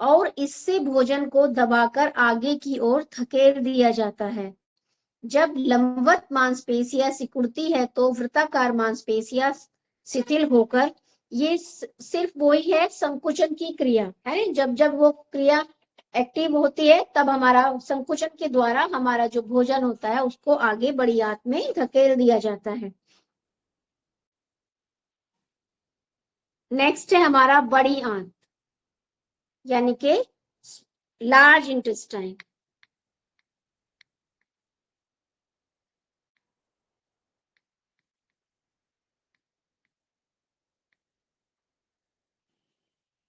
Speaker 1: और इससे भोजन को दबाकर आगे की ओर धकेल दिया जाता है। जब लंबवत मांसपेशियां सिकुड़ती है तो वृत्ताकार मांसपेशियां शिथिल होकर, ये सिर्फ वही है संकुचन की क्रिया है। जब जब वो क्रिया एक्टिव होती है तब हमारा संकुचन के द्वारा हमारा जो भोजन होता है उसको आगे बड़ी आंत में धकेल दिया जाता है। नेक्स्ट है हमारा बड़ी आंत यानी कि लार्ज इंटेस्टाइन।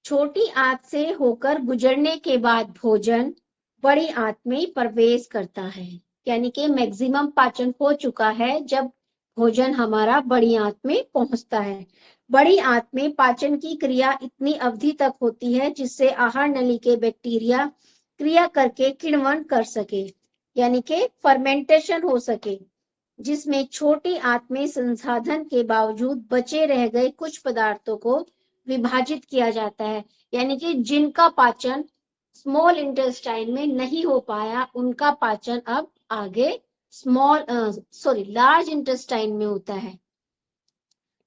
Speaker 1: छोटी आंत से होकर गुजरने के बाद भोजन बड़ी आंत में प्रवेश करता है, यानी कि मैक्सिमम पाचन हो चुका है जब भोजन हमारा बड़ी आंत में पहुंचता है। बड़ी आंत में पाचन की क्रिया इतनी अवधि तक होती है जिससे आहार नली के बैक्टीरिया क्रिया करके किण्वन कर सके, यानी कि फर्मेंटेशन हो सके, जिसमें छोटी आंत में संसाधन के बावजूद बचे रह गए कुछ पदार्थों को विभाजित किया जाता है। यानी कि जिनका पाचन स्मॉल इंटेस्टाइन में नहीं हो पाया, उनका पाचन अब आगे लार्ज इंटेस्टाइन में होता है।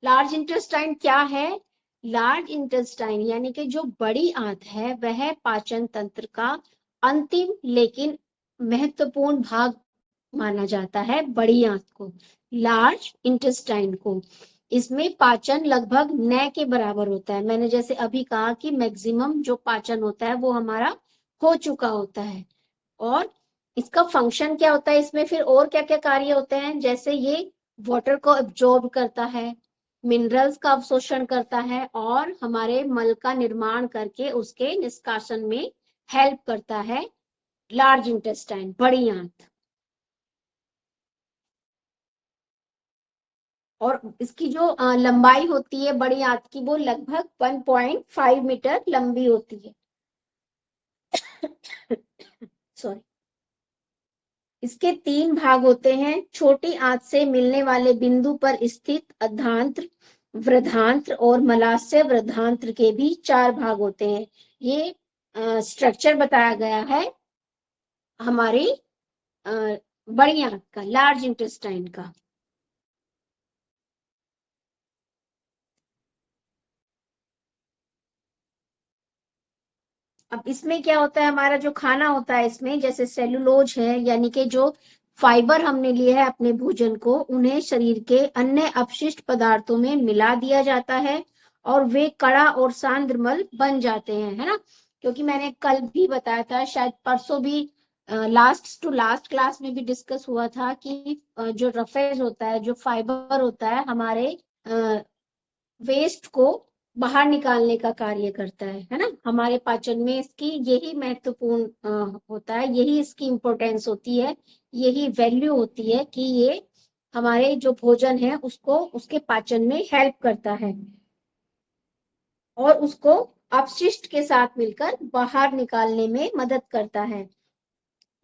Speaker 1: लार्ज इंटेस्टाइन क्या है? लार्ज इंटेस्टाइन यानी कि जो बड़ी आंत है वह पाचन तंत्र का अंतिम लेकिन महत्वपूर्ण भाग माना जाता है। बड़ी आंत को, लार्ज इंटेस्टाइन को, इसमें पाचन लगभग न के बराबर होता है। मैंने जैसे अभी कहा कि मैक्सिमम जो पाचन होता है वो हमारा हो चुका होता है। और इसका फंक्शन क्या होता है, इसमें फिर और क्या क्या कार्य होते हैं, जैसे ये वाटर को एब्जॉर्ब करता है, मिनरल्स का अवशोषण करता है, और हमारे मल का निर्माण करके उसके निष्कासन में हेल्प करता है। लार्ज इंटेस्टाइन, बड़ी आंत। और इसकी जो लंबाई होती है बड़ी आंत की, वो लगभग 1.5 मीटर लंबी होती है। सॉरी। इसके 3 भाग होते हैं। छोटी आंत से मिलने वाले बिंदु पर स्थित अधांत्र, वृद्धांत्र और मलाशय वृद्धांत्र के भी 4 भाग होते हैं। ये स्ट्रक्चर बताया गया है हमारी बड़ी आंत का, लार्ज इंटेस्टाइन का। अब इसमें क्या होता है, हमारा जो खाना होता है इसमें जैसे सेलुलोज है, यानी कि जो फाइबर हमने लिया है अपने भोजन को, उन्हें शरीर के अन्य अपशिष्ट पदार्थों में मिला दिया जाता है और वे कड़ा और सांद्रमल बन जाते हैं, है ना। क्योंकि मैंने कल भी बताया था, शायद परसों भी लास्ट टू लास्ट क्लास में भी डिस्कस हुआ था कि जो रफेज होता है, जो फाइबर होता है, हमारे वेस्ट को बाहर निकालने का कार्य करता है ना। हमारे पाचन में इसकी यही महत्वपूर्ण होता है, यही इसकी इम्पोर्टेंस होती है, यही वैल्यू होती है कि ये हमारे जो भोजन है उसको उसके पाचन में हेल्प करता है और उसको अपशिष्ट के साथ मिलकर बाहर निकालने में मदद करता है।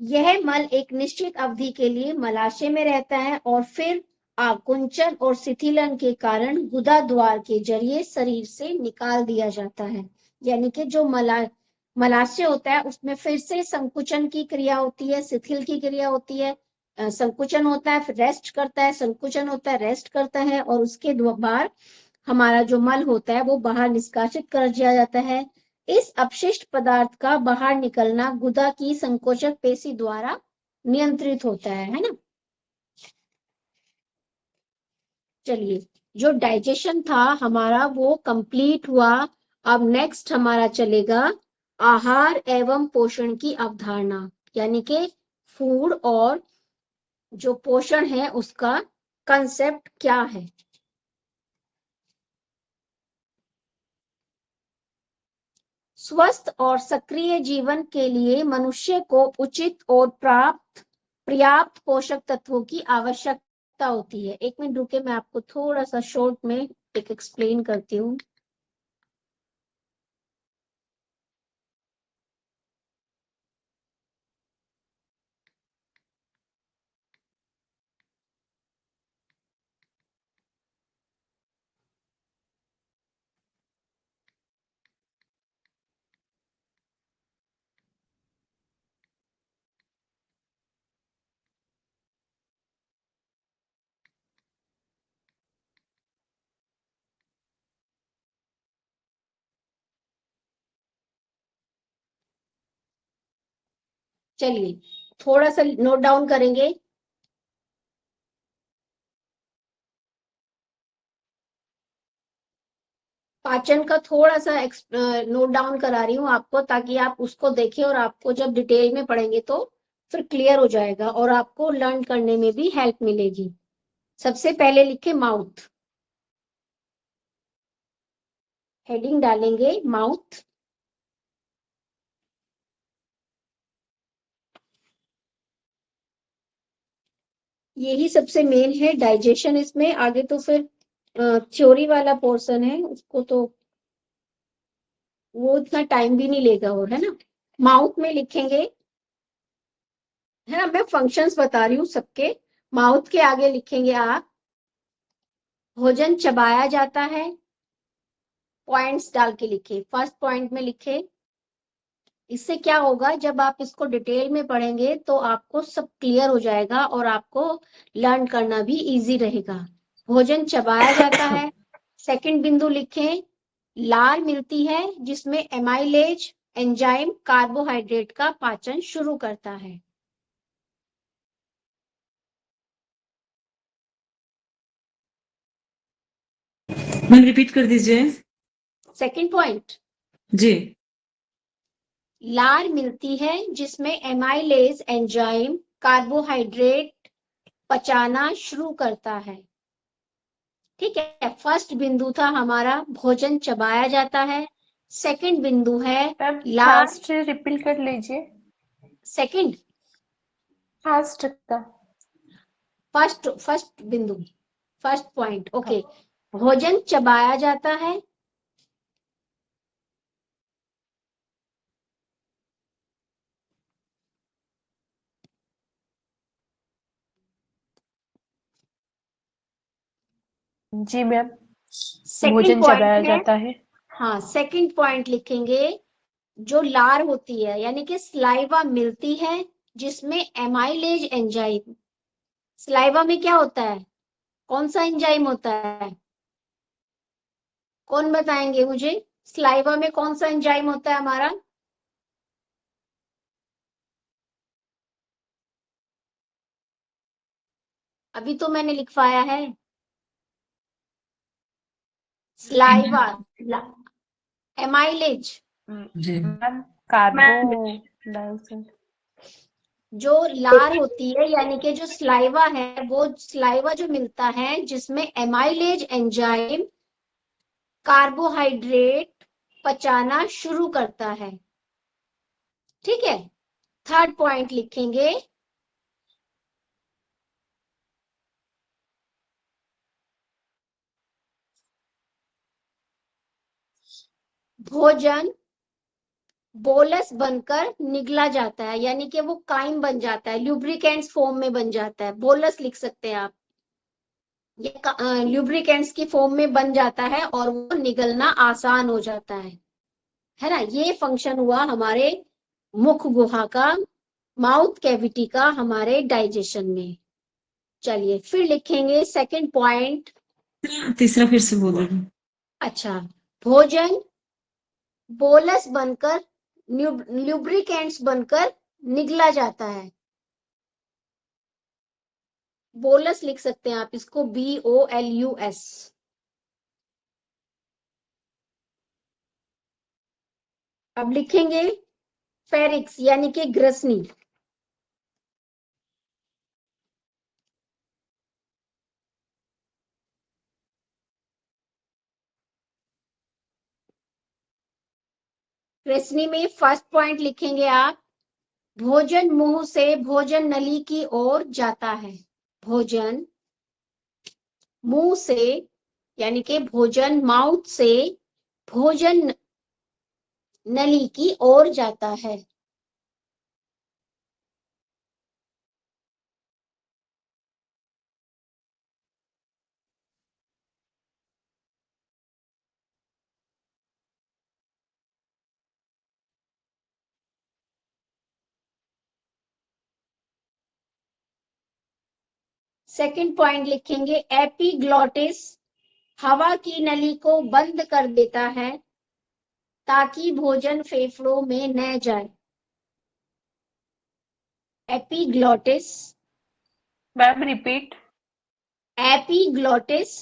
Speaker 1: यह मल एक निश्चित अवधि के लिए मलाशय में रहता है और फिर आकुंचन और शिथिलन के कारण गुदा द्वार के जरिए शरीर से निकाल दिया जाता है। यानी कि जो मलाशय होता है उसमें फिर से संकुचन की क्रिया होती है, शिथिल की क्रिया होती है। संकुचन होता है, फिर रेस्ट करता है, संकुचन होता है, रेस्ट करता है, और उसके बाद हमारा जो मल होता है वो बाहर निष्कासित कर दिया जाता है। इस अपशिष्ट पदार्थ का बाहर निकलना गुदा की संकोचक पेशी द्वारा नियंत्रित होता है ना। चलिए, जो डाइजेशन था हमारा वो कंप्लीट हुआ। अब नेक्स्ट हमारा चलेगा आहार एवं पोषण की अवधारणा, यानी कि फूड और जो पोषण है उसका कंसेप्ट क्या है। स्वस्थ और सक्रिय जीवन के लिए मनुष्य को उचित और पर्याप्त पोषक तत्वों की आवश्यकता होती है। एक मिनट रुके, मैं आपको थोड़ा सा शॉर्ट में एक एक्सप्लेन करती हूँ। चलिए थोड़ा सा नोट डाउन करेंगे। पाचन का थोड़ा सा नोट डाउन करा रही हूँ आपको, ताकि आप उसको देखें और आपको जब डिटेल में पढ़ेंगे तो फिर क्लियर हो जाएगा और आपको लर्न करने में भी हेल्प मिलेगी। सबसे पहले लिखे माउथ, हेडिंग डालेंगे माउथ। यही सबसे मेन है डाइजेशन इसमें। आगे तो फिर थ्योरी वाला पोर्शन है, उसको तो वो इतना टाइम भी नहीं लेगा, और है ना। माउथ में लिखेंगे, है ना, मैं फंक्शंस बता रही हूँ सबके। माउथ के आगे लिखेंगे आप भोजन चबाया जाता है, पॉइंट्स डाल के लिखे, फर्स्ट पॉइंट में लिखे। इससे क्या होगा, जब आप इसको डिटेल में पढ़ेंगे तो आपको सब क्लियर हो जाएगा और आपको लर्न करना भी इजी रहेगा। भोजन चबाया जाता है। सेकंड बिंदु लिखें, लार मिलती है जिसमें एमाइलेज एंजाइम कार्बोहाइड्रेट का पाचन शुरू करता है।
Speaker 4: मैम रिपीट कर दीजिए।
Speaker 1: सेकंड पॉइंट,
Speaker 4: जी।
Speaker 1: लार मिलती है जिसमें एमाइलेज एंजाइम कार्बोहाइड्रेट पचाना शुरू करता है। ठीक है, फर्स्ट बिंदु था हमारा भोजन चबाया जाता है। सेकंड बिंदु है
Speaker 3: मैम
Speaker 1: लार।
Speaker 3: फास्ट रिपीट कर लीजिए।
Speaker 1: सेकंड,
Speaker 3: फास्ट का
Speaker 1: फर्स्ट बिंदु, फर्स्ट पॉइंट, ओके। भोजन चबाया जाता है,
Speaker 3: जी मैम।
Speaker 1: सेकंड
Speaker 3: भोजन चबाया
Speaker 1: पॉइंट है,
Speaker 3: जाता है।
Speaker 1: हाँ सेकंड पॉइंट लिखेंगे, जो लार होती है यानी कि स्लाइवा मिलती है जिसमें एमाइलेज एंजाइम। स्लाइवा में क्या होता है, कौन सा एंजाइम होता है, कौन बताएंगे मुझे। स्लाइवा में कौन सा एंजाइम होता है हमारा। अभी तो मैंने लिखवाया है स्लाइवा, एमाइलेज।
Speaker 4: जी
Speaker 3: मैम कार्बो डाइऑक्साइड।
Speaker 1: जो लार होती है यानी कि जो स्लाइवा है, वो स्लाइवा जो मिलता है जिसमें एमाइलेज एंजाइम कार्बोहाइड्रेट पचाना शुरू करता है। ठीक है, थर्ड पॉइंट लिखेंगे भोजन बोलस बनकर निगला जाता है, यानी कि वो काइम बन जाता है, ल्यूब्रिकेंट्स फॉर्म में बन जाता है। बोलस लिख सकते हैं आप, ये ल्यूब्रिकेंट्स की फॉर्म में बन जाता है और वो निगलना आसान हो जाता है ना। ये फंक्शन हुआ हमारे मुख गुहा का, माउथ कैविटी का हमारे डाइजेशन में। चलिए फिर लिखेंगे सेकंड पॉइंट।
Speaker 4: तीसरा फिर से बोलोगे?
Speaker 1: अच्छा, भोजन बोलस बनकर ल्यूब्रिकेंट्स बनकर निगला जाता है। बोलस लिख सकते हैं आप इसको, BOLUS। अब लिखेंगे फेरिक्स यानी कि ग्रसनी। ग्रसनी में फर्स्ट पॉइंट लिखेंगे आप, भोजन मुंह से भोजन नली की ओर जाता है। भोजन मुंह से यानी कि भोजन माउथ से भोजन नली की ओर जाता है। सेकंड पॉइंट लिखेंगे एपिग्लॉटिस, हवा की नली को बंद कर देता है ताकि भोजन फेफड़ों में न जाए। Epiglottis,
Speaker 3: ma'am repeat.
Speaker 1: एपिग्लॉटिस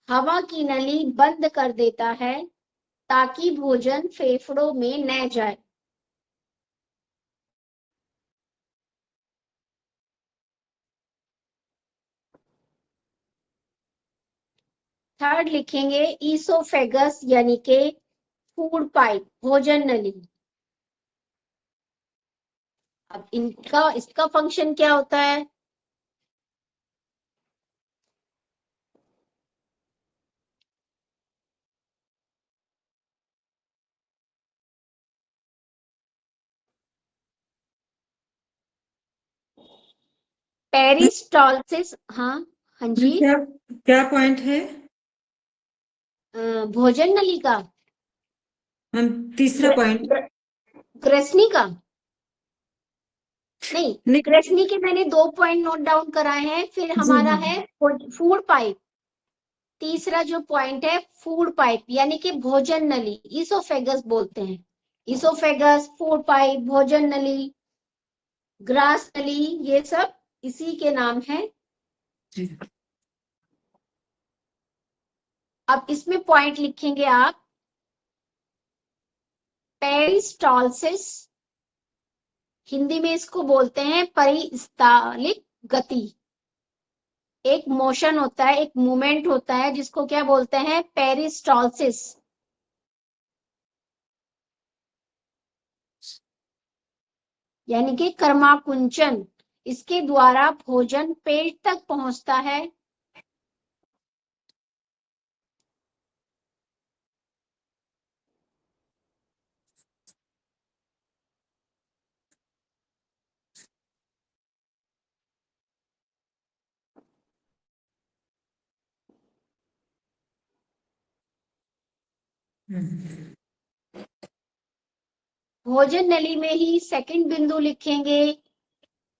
Speaker 1: हवा की नली बंद कर देता है ताकि भोजन फेफड़ों में न जाए। थर्ड लिखेंगे ईसोफेगस यानी के फूड पाइप, भोजन नली। अब इसका फंक्शन क्या होता है? पेरिस्टालसिस। हाँ हाँ जी,
Speaker 4: क्या क्या पॉइंट है?
Speaker 1: भोजन नली का,
Speaker 4: हम तीसरा पॉइंट
Speaker 1: ग्रसनी का नहीं,
Speaker 4: नहीं।
Speaker 1: ग्रसनी के मैंने 2 पॉइंट नोट डाउन कराए हैं। फिर
Speaker 4: जी
Speaker 1: हमारा
Speaker 4: हाँ।
Speaker 1: है फूड पाइप। तीसरा जो पॉइंट है फूड पाइप यानी कि भोजन नली, ईसोफेगस बोलते हैं। ईसोफेगस, फूड पाइप, भोजन नली, ग्रास नली, ये सब इसी के नाम है।
Speaker 4: जी
Speaker 1: अब इसमें पॉइंट लिखेंगे आप, पेरिस्टालसिस, हिंदी में इसको बोलते हैं परिस्तालिक गति। एक मोशन होता है, एक मूवमेंट होता है जिसको क्या बोलते हैं? पेरिस्टालसिस। यानी कि कर्माकुंचन, इसके द्वारा भोजन पेट तक पहुंचता है।
Speaker 4: हम्म।
Speaker 1: भोजन नली में ही सेकंड बिंदु लिखेंगे,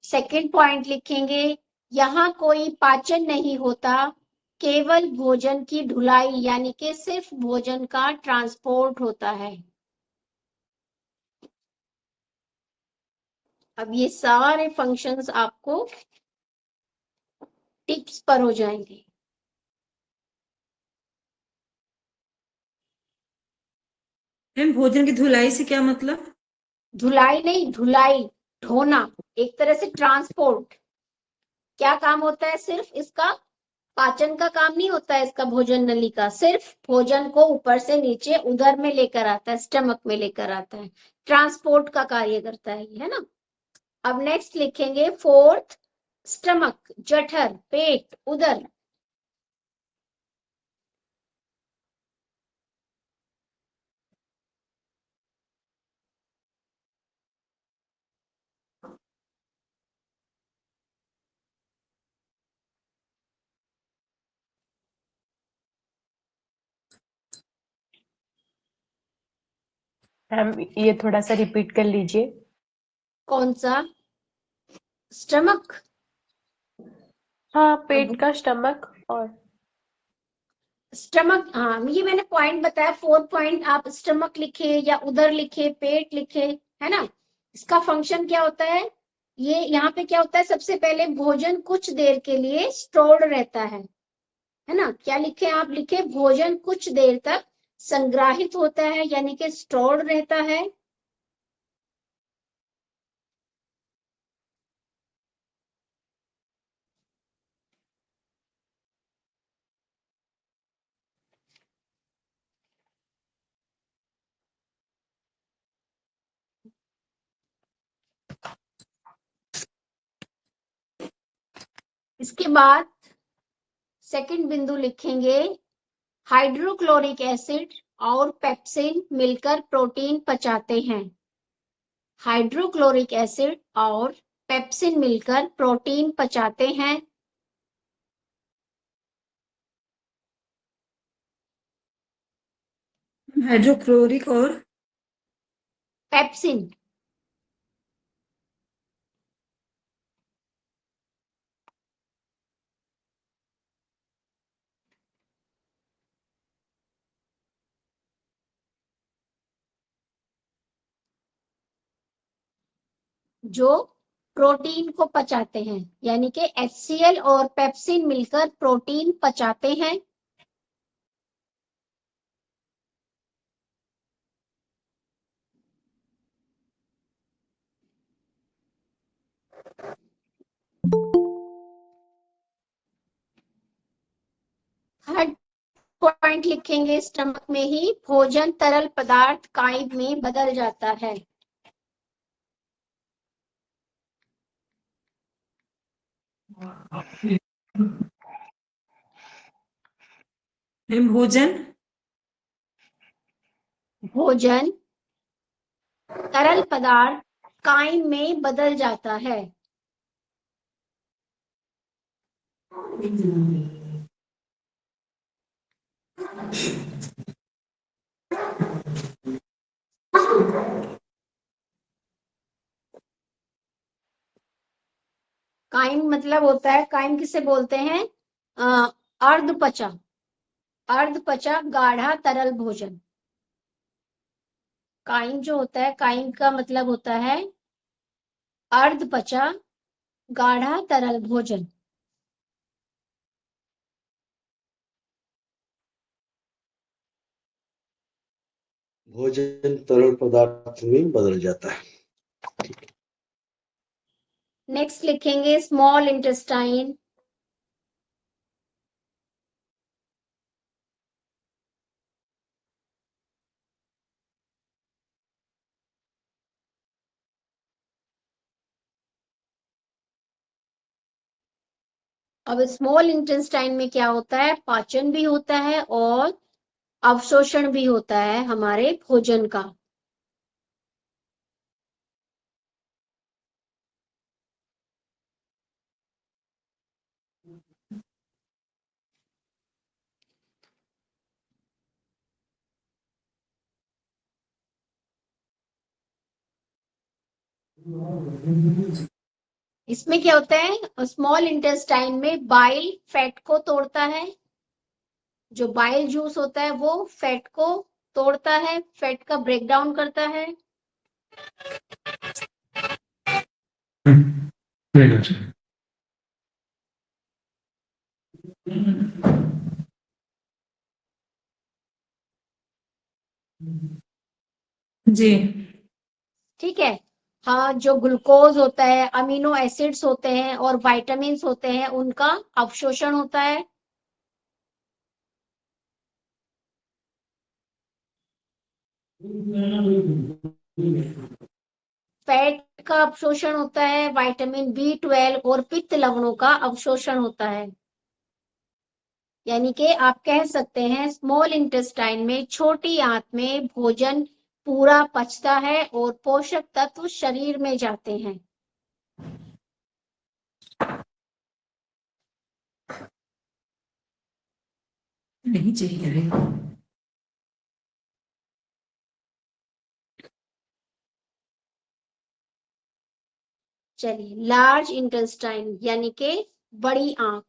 Speaker 1: सेकंड पॉइंट लिखेंगे, यहाँ कोई पाचन नहीं होता, केवल भोजन की ढुलाई यानी कि सिर्फ भोजन का ट्रांसपोर्ट होता है। अब ये सारे फंक्शंस आपको टिप्स पर हो जाएंगे।
Speaker 4: मैम भोजन की धुलाई से क्या मतलब?
Speaker 1: धुलाई नहीं, धुलाई, ढोना, एक तरह से ट्रांसपोर्ट। क्या काम होता है? सिर्फ इसका पाचन का काम नहीं होता है, इसका भोजन नली का सिर्फ भोजन को ऊपर से नीचे उदर में लेकर आता है, स्टमक में लेकर आता है, ट्रांसपोर्ट का कार्य करता है, है ना। अब नेक्स्ट लिखेंगे फोर्थ, स्टमक, जठर, पेट, उदर।
Speaker 3: मैम ये थोड़ा सा रिपीट कर लीजिए।
Speaker 1: कौन सा? स्टमक।
Speaker 3: हाँ, पेट
Speaker 1: अब
Speaker 3: का, स्टमक और
Speaker 1: स्टमक, हाँ ये मैंने पॉइंट बताया, 4 पॉइंट। आप स्टमक लिखे या उदर लिखे, पेट लिखे, है ना। इसका फंक्शन क्या होता है? ये यहाँ पे क्या होता है? सबसे पहले भोजन कुछ देर के लिए स्टोर्ड रहता है ना। क्या लिखे आप? लिखे भोजन कुछ देर तक संग्रहित होता है, यानी कि स्टोर्ड रहता है। इसके बाद सेकंड बिंदु लिखेंगे, हाइड्रोक्लोरिक एसिड और पेप्सिन मिलकर प्रोटीन पचाते हैं। हाइड्रोक्लोरिक एसिड और पेप्सिन मिलकर प्रोटीन पचाते हैं।
Speaker 4: हाइड्रोक्लोरिक और
Speaker 1: पेप्सिन, जो प्रोटीन को पचाते हैं, यानी कि HCl और पेप्सिन मिलकर प्रोटीन पचाते हैं। थर्ड पॉइंट लिखेंगे, स्टमक में ही भोजन तरल पदार्थ काइम में बदल जाता है।
Speaker 4: मैम भोजन
Speaker 1: भोजन तरल पदार्थ काइम में बदल जाता है। काइम मतलब होता है, काइम किसे बोलते हैं? अर्धपचा, अर्धपचा गाढ़ा तरल भोजन। काइम जो होता है, काइम का मतलब होता है अर्धपचा गाढ़ा तरल भोजन।
Speaker 2: भोजन तरल पदार्थ में बदल जाता है।
Speaker 1: नेक्स्ट लिखेंगे स्मॉल इंटेस्टाइन। अब स्मॉल इंटेस्टाइन में क्या होता है? पाचन भी होता है और अवशोषण भी होता है हमारे भोजन का। इसमें क्या होता है? स्मॉल इंटेस्टाइन में बाइल फैट को तोड़ता है। जो बाइल जूस होता है वो फैट को तोड़ता है, फैट का ब्रेकडाउन करता है।
Speaker 4: जी।
Speaker 1: ठीक है। हाँ, जो ग्लूकोज होता है, अमीनो एसिड्स होते हैं और विटामिन्स होते हैं, उनका अवशोषण होता है। फैट का अवशोषण होता है, विटामिन B12 और पित्त लवणों का अवशोषण होता है। यानी कि आप कह सकते हैं स्मॉल इंटेस्टाइन में, छोटी आंत में भोजन पूरा पचता है और पोषक तत्व शरीर में जाते हैं।
Speaker 4: नहीं चाहिए रे।
Speaker 1: चलिए, लार्ज इंटेस्टाइन यानी कि बड़ी आंत।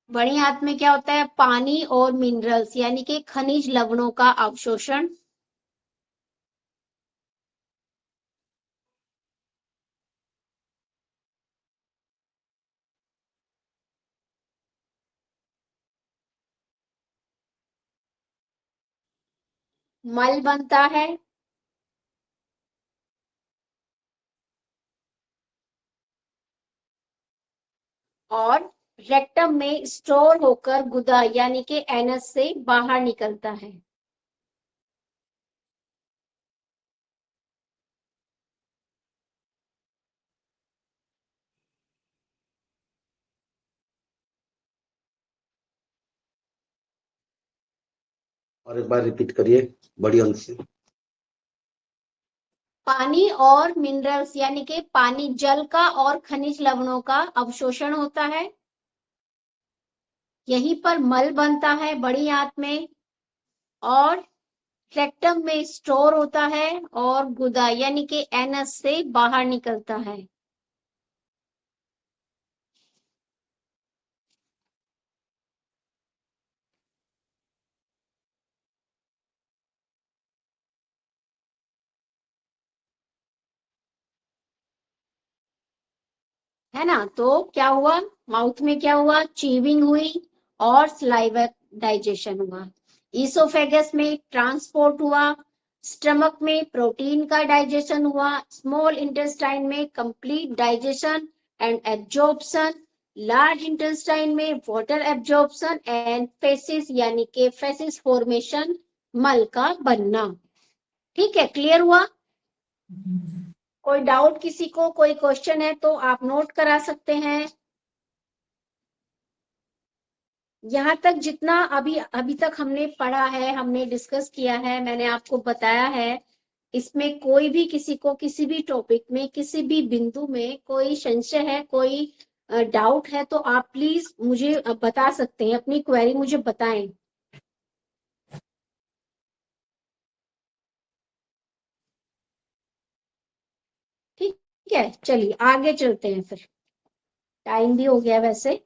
Speaker 1: बड़ी आंत में क्या होता है? पानी और मिनरल्स यानी कि खनिज लवणों का अवशोषण। मल बनता है और रेक्टम में स्टोर होकर गुदा यानी कि एनस से बाहर निकलता है।
Speaker 2: और एक बार रिपीट करिए बड़ी अंश से।
Speaker 1: पानी और मिनरल्स यानी कि पानी, जल का और खनिज लवणों का अवशोषण होता है। यहीं पर मल बनता है बड़ी आंत में और रेक्टम में स्टोर होता है और गुदा यानी कि एनस से बाहर निकलता है। है ना? तो क्या हुआ? माउथ में क्या हुआ? चीविंग हुई और सलाइवा डाइजेशन हुआ। इसोफेगस में ट्रांसपोर्ट हुआ। स्टमक में प्रोटीन का डाइजेशन हुआ। स्मॉल इंटेस्टाइन में complete digestion and absorption. Large intestine में वाटर एब्जॉर्प्शन एंड फेसिस यानी कि फेसिस फॉर्मेशन, मल का बनना। ठीक है, क्लियर हुआ? कोई डाउट किसी को, कोई क्वेश्चन है तो आप नोट करा सकते हैं। यहाँ तक जितना अभी अभी तक हमने पढ़ा है, हमने डिस्कस किया है, मैंने आपको बताया है, इसमें कोई भी किसी को किसी भी टॉपिक में किसी भी बिंदु में कोई संशय है, कोई डाउट है तो आप प्लीज मुझे बता सकते हैं, अपनी क्वेरी मुझे बताएं। ठीक है, चलिए आगे चलते हैं फिर। टाइम भी हो गया वैसे।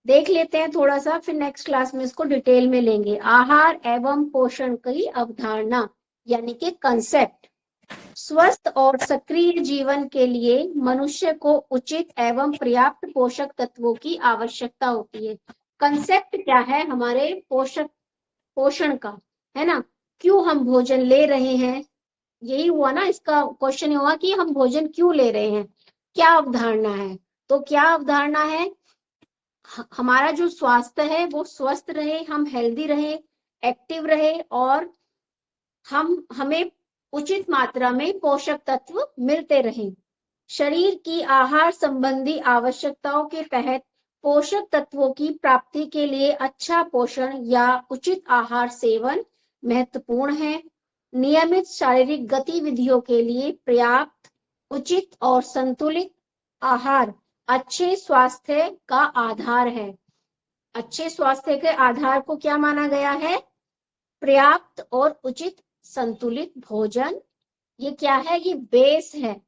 Speaker 1: देख लेते हैं थोड़ा सा, फिर नेक्स्ट क्लास में इसको डिटेल में लेंगे। आहार एवं पोषण की अवधारणा यानी कि कंसेप्ट। स्वस्थ और सक्रिय जीवन के लिए मनुष्य को उचित एवं पर्याप्त पोषक तत्वों की आवश्यकता होती है। कंसेप्ट क्या है हमारे पोषण का, है ना? क्यों हम भोजन ले रहे हैं, यही हुआ ना, इसका क्वेश्चन हुआ कि हम भोजन क्यों ले रहे हैं, क्या अवधारणा है। तो क्या अवधारणा है? हमारा जो स्वास्थ्य है वो स्वस्थ रहे, हम हेल्दी रहे, एक्टिव रहे और हमें उचित मात्रा में पोषक तत्व मिलते रहें। शरीर की आहार संबंधी आवश्यकताओं के तहत पोषक तत्वों की प्राप्ति के लिए अच्छा पोषण या उचित आहार सेवन महत्वपूर्ण है। नियमित शारीरिक गतिविधियों के लिए पर्याप्त, उचित और संतुलित आहार अच्छे स्वास्थ्य का आधार है। अच्छे स्वास्थ्य के आधार को क्या माना गया है? पर्याप्त और उचित संतुलित भोजन। ये क्या है? ये बेस है।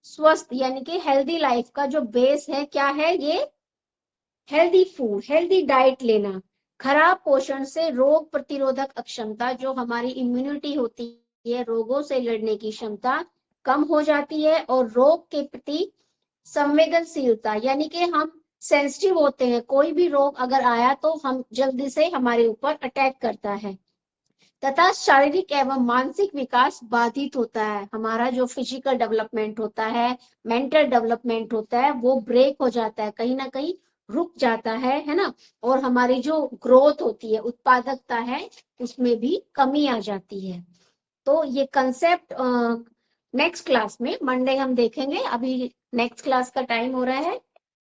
Speaker 1: स्वस्थ यानी कि हेल्दी लाइफ का जो बेस है क्या है? ये हेल्दी फूड, हेल्दी डाइट लेना। खराब पोषण से रोग प्रतिरोधक अक्षमता, जो हमारी इम्यूनिटी होती ये रोगों से लड़ने की क्षमता कम हो जाती है और रोग के प्रति संवेदनशीलता, यानी कि हम सेंसिटिव होते हैं, कोई भी रोग अगर आया तो हम जल्दी से हमारे ऊपर अटैक करता है, तथा शारीरिक एवं मानसिक विकास बाधित होता है। हमारा जो फिजिकल डेवलपमेंट होता है, मेंटल डेवलपमेंट होता है, वो ब्रेक हो जाता है, कहीं ना कहीं रुक जाता है ना। और हमारी जो ग्रोथ होती है, उत्पादकता है, उसमें भी कमी आ जाती है। तो ये कंसेप्ट नेक्स्ट क्लास में मंडे हम देखेंगे। अभी नेक्स्ट क्लास का टाइम हो रहा है,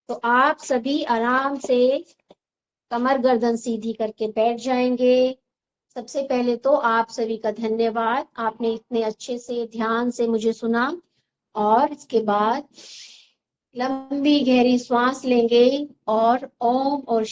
Speaker 1: तो आप सभी आराम से कमर गर्दन सीधी करके बैठ जाएंगे। सबसे पहले तो आप सभी का धन्यवाद, आपने इतने अच्छे से ध्यान से मुझे सुना। और इसके बाद लंबी गहरी श्वास लेंगे और ओम और